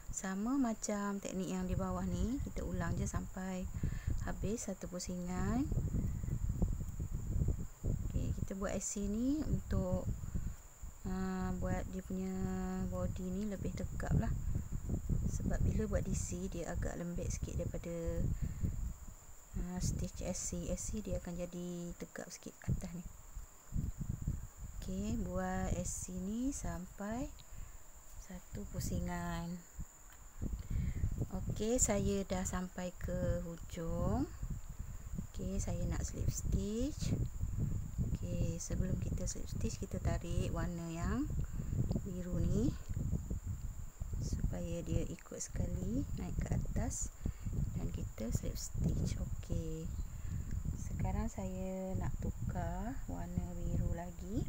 Sama macam teknik yang di bawah ni, kita ulang je sampai habis satu pusingan. Okey, kita buat SC ni untuk buat dia punya body ni lebih tegap lah. Sebab bila buat DC dia agak lembek sikit daripada stitch SC. SC dia akan jadi tegap sikit atas ni. Okey, buat SC ni sampai satu pusingan. Okey, saya dah sampai ke hujung. Okey, saya nak slip stitch. Okey, sebelum kita slip stitch, kita tarik warna yang biru ni supaya dia ikut sekali naik ke atas dan kita slip stitch. Okey, sekarang saya nak tukar warna biru lagi.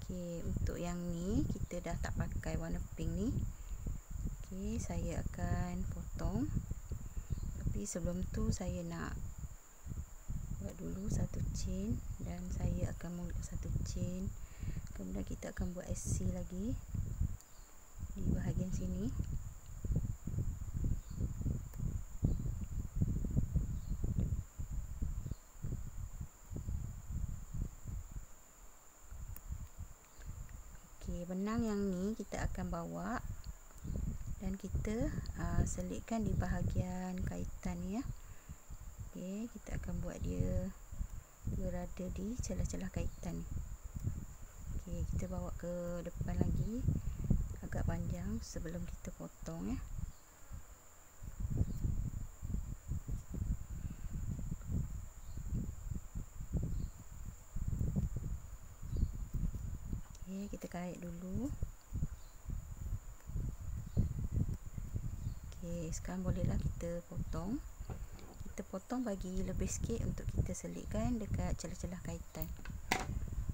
Okey, untuk yang ni kita dah tak pakai warna pink ni. Okey, saya akan potong. Tapi sebelum tu saya nak buat dulu satu chain dan saya akan mula satu chain. Kemudian kita akan buat SC lagi di bahagian sini. Okey, benang yang ni kita akan bawa dan kita selitkan di bahagian kaitan ni ya. Okey, kita akan buat dia berada di celah-celah kaitan ni. Okey, kita bawa ke depan lagi agak panjang sebelum kita potong ya. Okey, kita kait dulu. Okey, sekarang bolehlah kita potong. Kita potong bagi lebih sikit untuk kita selitkan dekat celah-celah kaitan.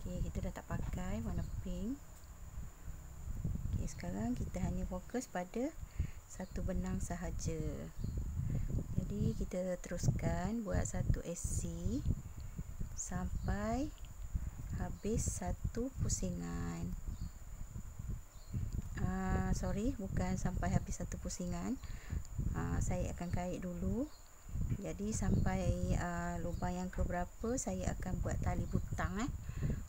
Okey, kita dah tak pakai warna pink. Okey, sekarang kita hanya fokus pada satu benang sahaja. Jadi kita teruskan buat satu SC sampai habis satu pusingan. Sorry, bukan sampai habis satu pusingan. Saya akan kait dulu. Jadi sampai lubang yang keberapa saya akan buat tali butang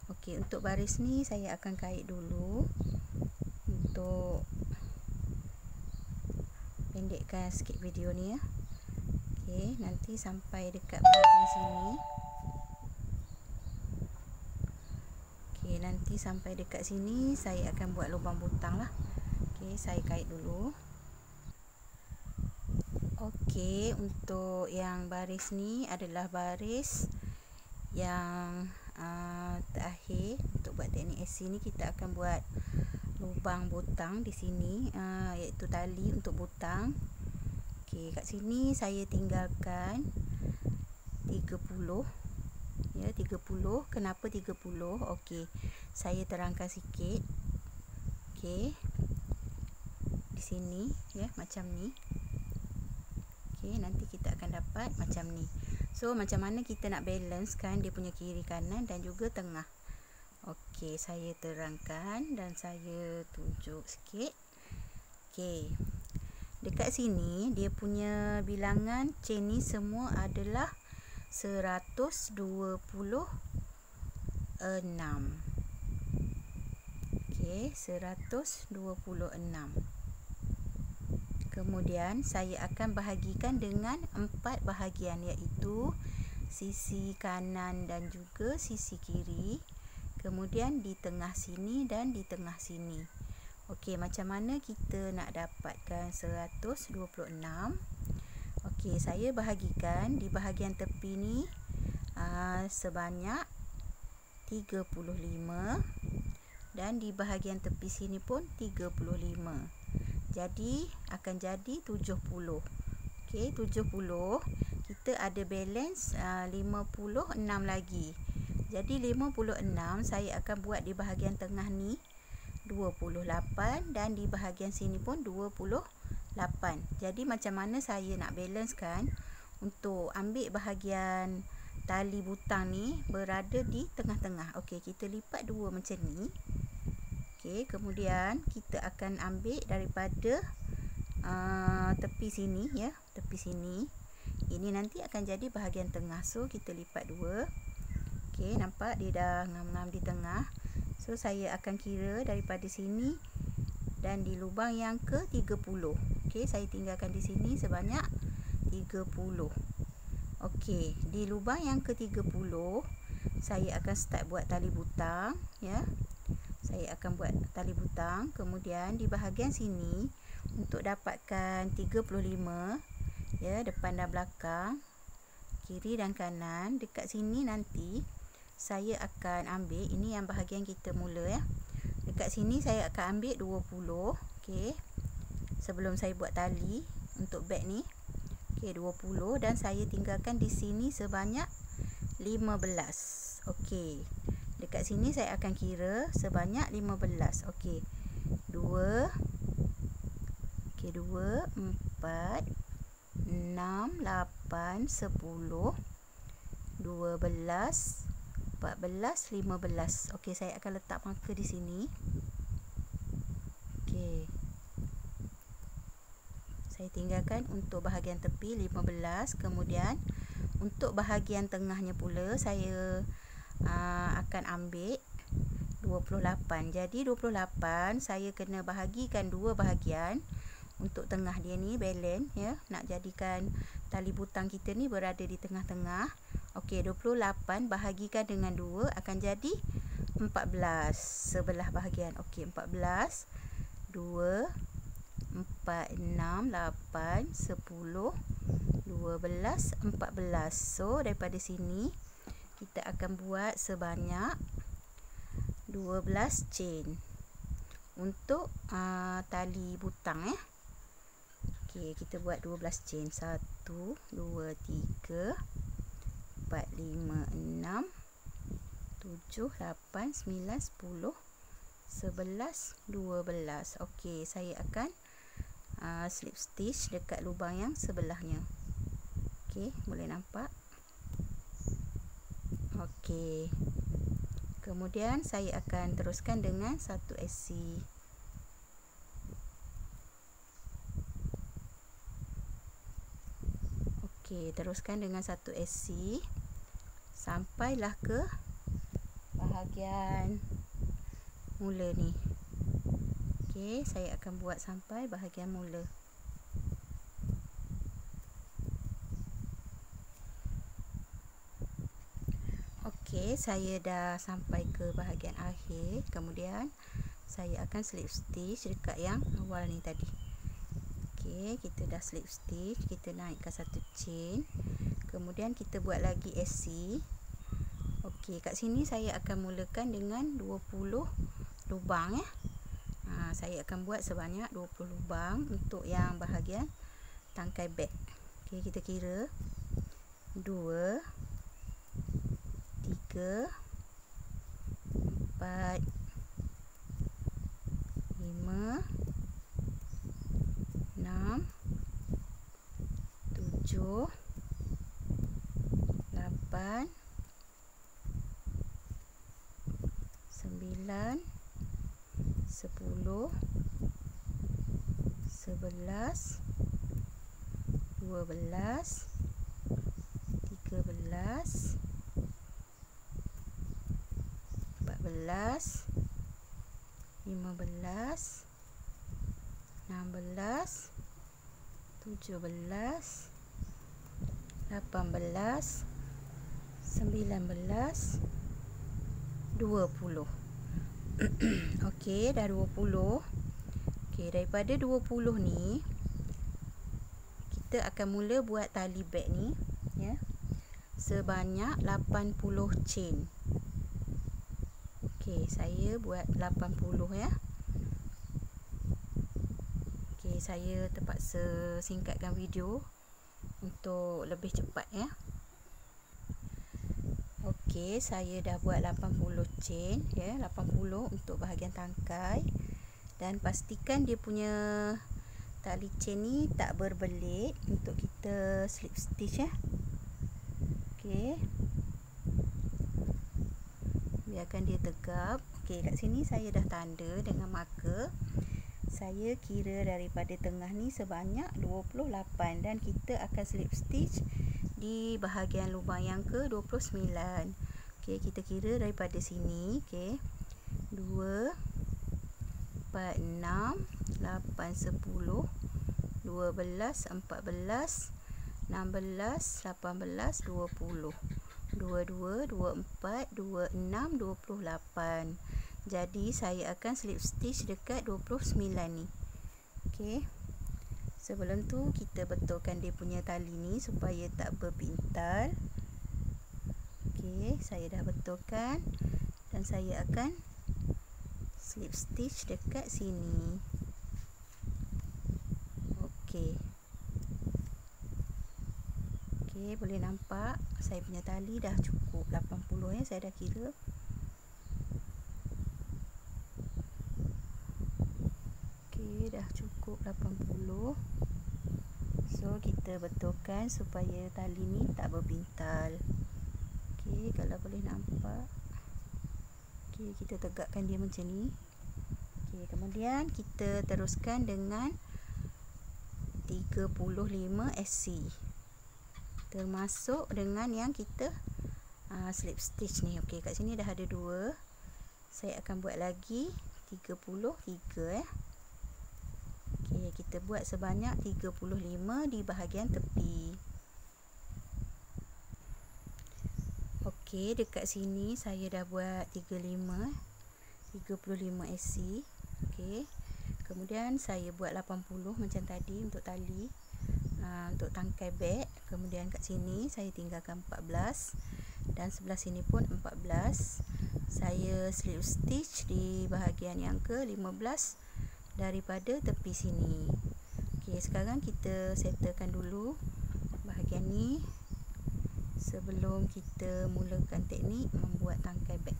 Okey, untuk baris ni saya akan kait dulu untuk pendekkan sikit video ni ya. Okey, nanti sampai dekat bahagian sini. Okey, nanti sampai dekat sini saya akan buat lubang butang lah. Okey, saya kait dulu. Okey, untuk yang baris ni adalah baris yang terakhir. Untuk buat teknik SC ni kita akan buat lubang butang di sini, iaitu tali untuk butang. Okey, kat sini saya tinggalkan 30 ya, 30. Kenapa 30? Okey, saya terangkan sikit. Okey, di sini ya, macam ni. Okey, nanti kita akan dapat macam ni. So, macam mana kita nak balance kan dia punya kiri kanan dan juga tengah. Okey, saya terangkan dan saya tunjuk sikit. Okey, dekat sini dia punya bilangan chain ni semua adalah 126. Okey, 126. Kemudian saya akan bahagikan dengan 4 bahagian, iaitu sisi kanan dan juga sisi kiri. Kemudian di tengah sini dan di tengah sini. Okey, macam mana kita nak dapatkan 126? Okey, saya bahagikan di bahagian tepi ni sebanyak 35 dan di bahagian tepi sini pun 35. Jadi akan jadi 70. Okey, 70 kita ada balance 56 lagi. Jadi 56 saya akan buat di bahagian tengah ni 28 dan di bahagian sini pun 28. Jadi macam mana saya nak balance kan? Untuk ambil bahagian tali butang ni berada di tengah-tengah. Okey, kita lipat dua macam ni. Okey, kemudian kita akan ambil daripada tepi sini ya, tepi sini. Ini nanti akan jadi bahagian tengah. So kita lipat dua. Okey, nampak dia dah ngam-ngam di tengah. So saya akan kira daripada sini dan di lubang yang ke-30. Okey, saya tinggalkan di sini sebanyak 30. Okey, di lubang yang ke-30 saya akan start buat tali butang ya. Saya akan buat tali butang, kemudian di bahagian sini untuk dapatkan 35 ya, depan dan belakang, kiri dan kanan, dekat sini nanti saya akan ambil, ini yang bahagian kita mula ya. Dekat sini saya akan ambil 20. Okey. Sebelum saya buat tali untuk beg ni. Okey, 20 dan saya tinggalkan di sini sebanyak 15. Okey. Dekat sini saya akan kira sebanyak 15. Okey. 2. Okey, 2, 4, 6, 8, 10, 12, 14, 15. Okey, saya akan letak marker di sini. Okey. Saya tinggalkan untuk bahagian tepi 15, kemudian untuk bahagian tengahnya pula saya akan ambil 28. Jadi 28 saya kena bahagikan dua bahagian. Untuk tengah dia ni balance ya, nak jadikan tali butang kita ni berada di tengah-tengah. Okey, 28 bahagikan dengan 2 akan jadi 14 sebelah bahagian. Okey, 14, 2, 4, 6, 8, 10, 12, 14. So daripada sini kita akan buat sebanyak 12 chain untuk tali butang ya. Okey, kita buat 12 chain. 1, 2, 3, 4, 5, 6, 7, 8, 9, 10, 11, 12. Okey, saya akan slip stitch dekat lubang yang sebelahnya. Okey, boleh nampak? Okey. Kemudian saya akan teruskan dengan satu SC. Okey, teruskan dengan satu SC sampailah ke bahagian mula ni. Okey, saya akan buat sampai bahagian mula. Okey, saya dah sampai ke bahagian akhir. Kemudian saya akan slip stitch dekat yang awal ni tadi. Okey, kita dah slip stitch, kita naikkan satu chain. Kemudian kita buat lagi SC. Okey, kat sini saya akan mulakan dengan 20 lubang ya. Saya akan buat sebanyak 20 lubang untuk yang bahagian tangkai beg. Okey, kita kira 2, 3, 4, 5, 6, 7, 8, 9, 10, 11, 12, 13, 14, 15, 16, 17, 18, 19, 20. Okey, dah 20. Okey, daripada 20 ni kita akan mula buat tali beg ni ya. Sebanyak 80 chain. Okey, saya buat 80 ya. Okey, saya terpaksa singkatkan video untuk lebih cepat ya. Okey, saya dah buat 80 chain ya, 80 untuk bahagian tangkai. Dan pastikan dia punya tali chain ni tak berbelit untuk kita slip stitch ya. Okey. biarkan dia tegap. Okey, kat sini saya dah tanda dengan marker. Saya kira daripada tengah ni sebanyak 28 dan kita akan slip stitch di bahagian lubang yang ke 29. Okey, kita kira daripada sini. Okey, 2 4 6 8 10 12 14 16 18 20 22 24 26 28. Jadi saya akan slip stitch dekat 29 ni. Okey. Sebelum tu kita betulkan dia punya tali ni supaya tak berpintal. Okey, saya dah betulkan dan saya akan slip stitch dekat sini. Okey. Okey, boleh nampak saya punya tali dah cukup 80 ya, saya dah kira. Okey, dah cukup 80. So kita betulkan supaya tali ni tak berpintal. Okey, kalau boleh nampak. Okey, kita tegakkan dia macam ni. Okey, kemudian kita teruskan dengan 35 SC. Termasuk dengan yang kita slip stitch ni. Okey, kat sini dah ada 2. Saya akan buat lagi 33 Okey, kita buat sebanyak 35 di bahagian tepi. Okey, dekat sini saya dah buat 35 SC. Okey. Kemudian saya buat 80 macam tadi untuk tali, untuk tangkai beg. Kemudian kat sini saya tinggalkan 14 dan sebelah sini pun 14. Saya slip stitch di bahagian yang ke-15 daripada tepi sini. Okey, sekarang kita settlekan dulu bahagian ni sebelum kita mulakan teknik membuat tangkai beg.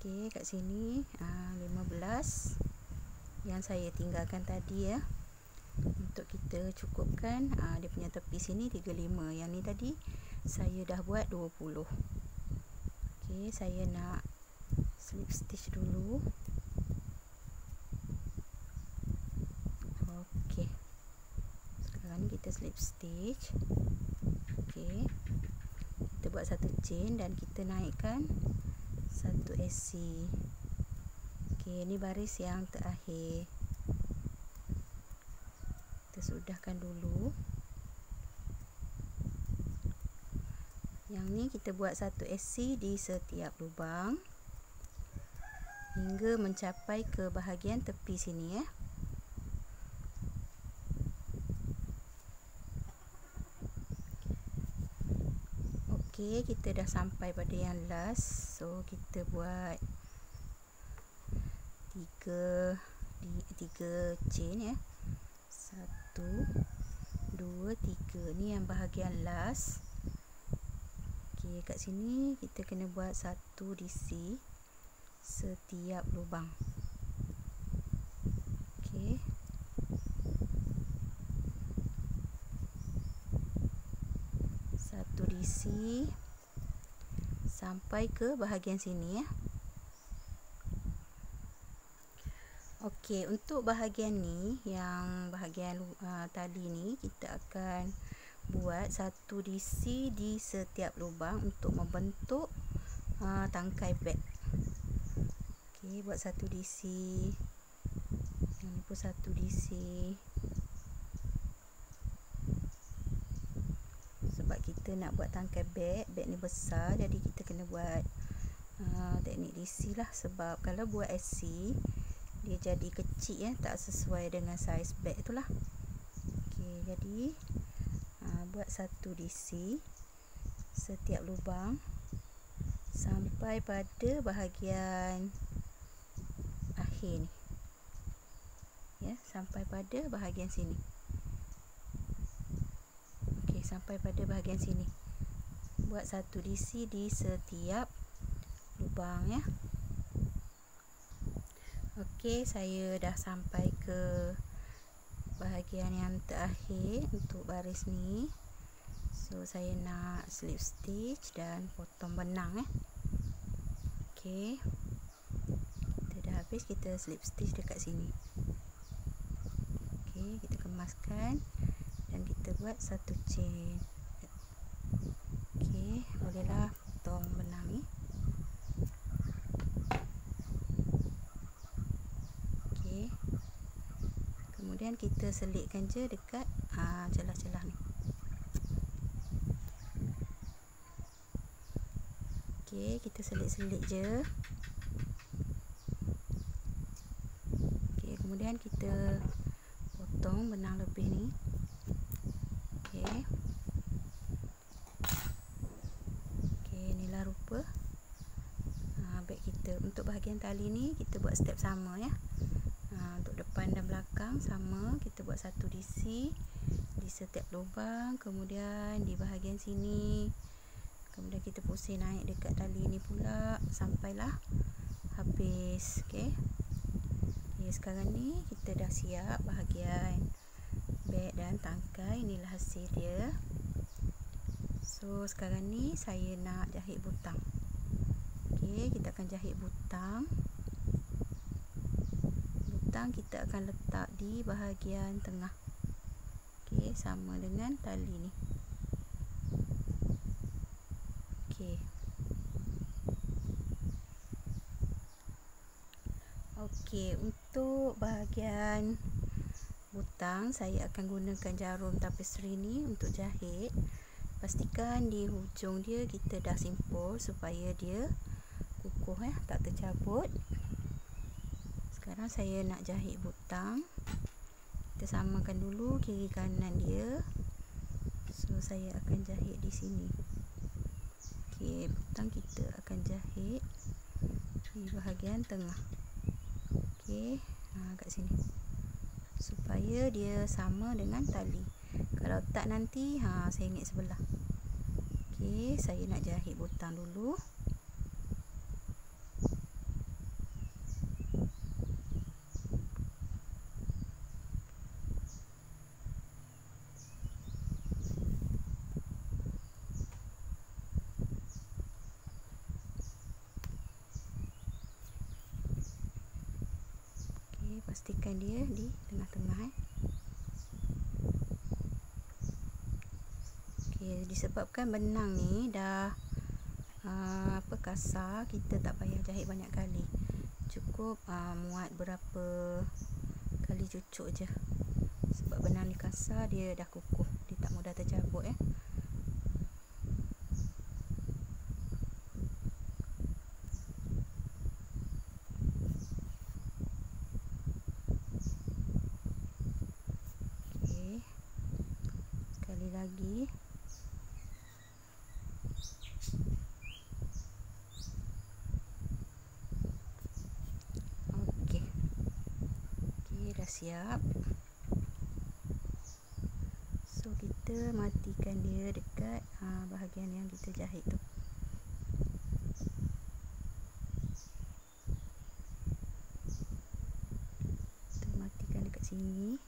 Okey, kat sini 15 yang saya tinggalkan tadi ya. Untuk kita cukupkan dia punya tepi sini 35. Yang ni tadi saya dah buat 20. Okey, saya nak slip stitch dulu. Okey. Sekarang kita slip stitch. Okey. Kita buat satu chain dan kita naikkan 1 SC. Okey, ni baris yang terakhir. Kita sudahkan dulu. Yang ni kita buat 1 SC di setiap lubang hingga mencapai ke bahagian tepi sini ya. Okey, kita dah sampai pada yang last. So kita buat 3 chain ya. 1 2 3. Ni yang bahagian last. Okey, kat sini kita kena buat 1 DC setiap lubang. Okey. Satu DC sampai ke bahagian sini ya. Okey, untuk bahagian ni, yang bahagian tali ni kita akan buat 1 DC di setiap lubang untuk membentuk tangkai beg. Okey, buat 1 DC. Yang ni pun 1 DC. Sebab kita nak buat tangkai beg ni besar, jadi kita kena buat teknik DC lah. Sebab kalau buat SC dia jadi kecil ya, tak sesuai dengan saiz beg itulah. Okey, jadi buat 1 DC setiap lubang sampai pada bahagian akhir ni ya, sampai pada bahagian sini. Okey, sampai pada bahagian sini buat 1 DC di setiap lubang ya. Okey, saya dah sampai ke bahagian yang terakhir untuk baris ni. So saya nak slip stitch dan potong benang Okey, kita dah habis, kita slip stitch dekat sini. Okey, kita kemaskan dan kita buat 1 chain. Okey, bolehlah potong benang ni. Okey, kemudian kita selitkan je dekat celah-celah ni. Okey, kita selit-selit je. Okey, kemudian kita potong benang lebih ni. Okey. Okey, inilah rupa beg kita. Untuk bahagian tali ni kita buat step sama ya. Untuk depan dan belakang sama, kita buat 1 DC di setiap lubang. Kemudian di bahagian sini, kemudian kita pusing naik dekat tali ni pula sampailah habis. Okey. Okay, sekarang ni kita dah siap bahagian beg dan tangkai. Inilah hasil dia. So sekarang ni saya nak jahit butang. Okey, kita akan jahit butang. Butang kita akan letak di bahagian tengah. Okey, sama dengan tali ni. Okey. Okey, untuk bahagian butang saya akan gunakan jarum tapestry ni untuk jahit. Pastikan di hujung dia kita dah simpul supaya dia kukuh tak tercabut. Sekarang saya nak jahit butang. Kita samakan dulu kiri kanan dia. So saya akan jahit di sini. Okey, butang kita akan jahit di bahagian tengah. Okey, kat sini. Supaya dia sama dengan tali. Kalau tak nanti saya ingat sebelah. Okey, saya nak jahit butang dulu. Pastikan dia di tengah-tengah Okey, disebabkan benang ni dah kasar, kita tak payah jahit banyak kali. Cukup muat berapa kali cucuk je. Sebab benang ni kasar, dia dah kukuh, dia tak mudah tercabut lagi. Okey. Okey, dah siap. So kita matikan dia dekat bahagian yang kita jahit tu. Kita matikan dekat sini.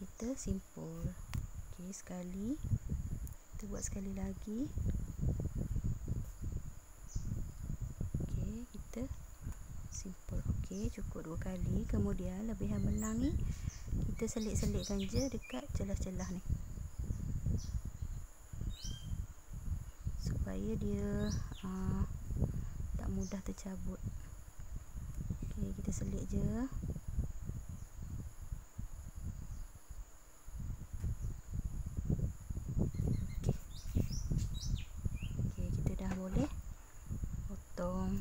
Kita simpul. Okey, sekali. Kita buat sekali lagi. Okey, kita simpul. Okey, cukup 2 kali. Kemudian lebihan benang ni kita selit-selitkan je dekat celah-celah ni. Supaya dia tak mudah tercabut. Okey, kita selit je. Boleh potong.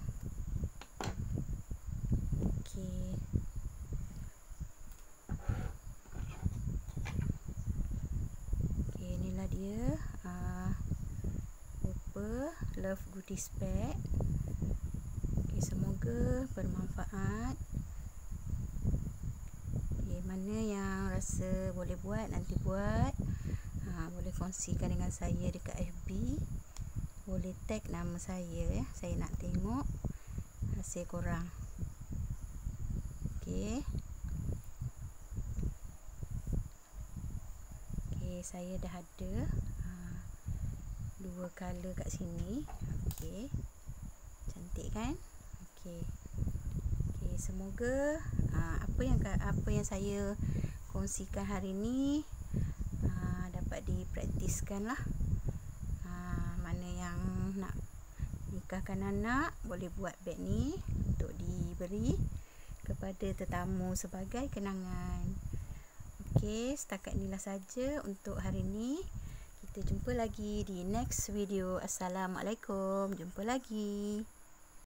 Okey. Okey, inilah dia rupa Love Goodies Bag. Okey, semoga bermanfaat. Okey, mana yang rasa boleh buat nanti buat. boleh kongsikan dengan saya dekat FB, boleh tag nama saya ya. Saya nak tengok hasil korang. Okey. Okey, saya dah ada 2 color kat sini. Okey. Cantik kan? Okey. Okey, semoga apa yang saya kongsikan hari ni dapat dipraktiskan lah. Mana yang nak nikahkan anak boleh buat beg ni untuk diberi kepada tetamu sebagai kenangan. Okey, setakat inilah saja untuk hari ni. Kita jumpa lagi di next video. Assalamualaikum. Jumpa lagi.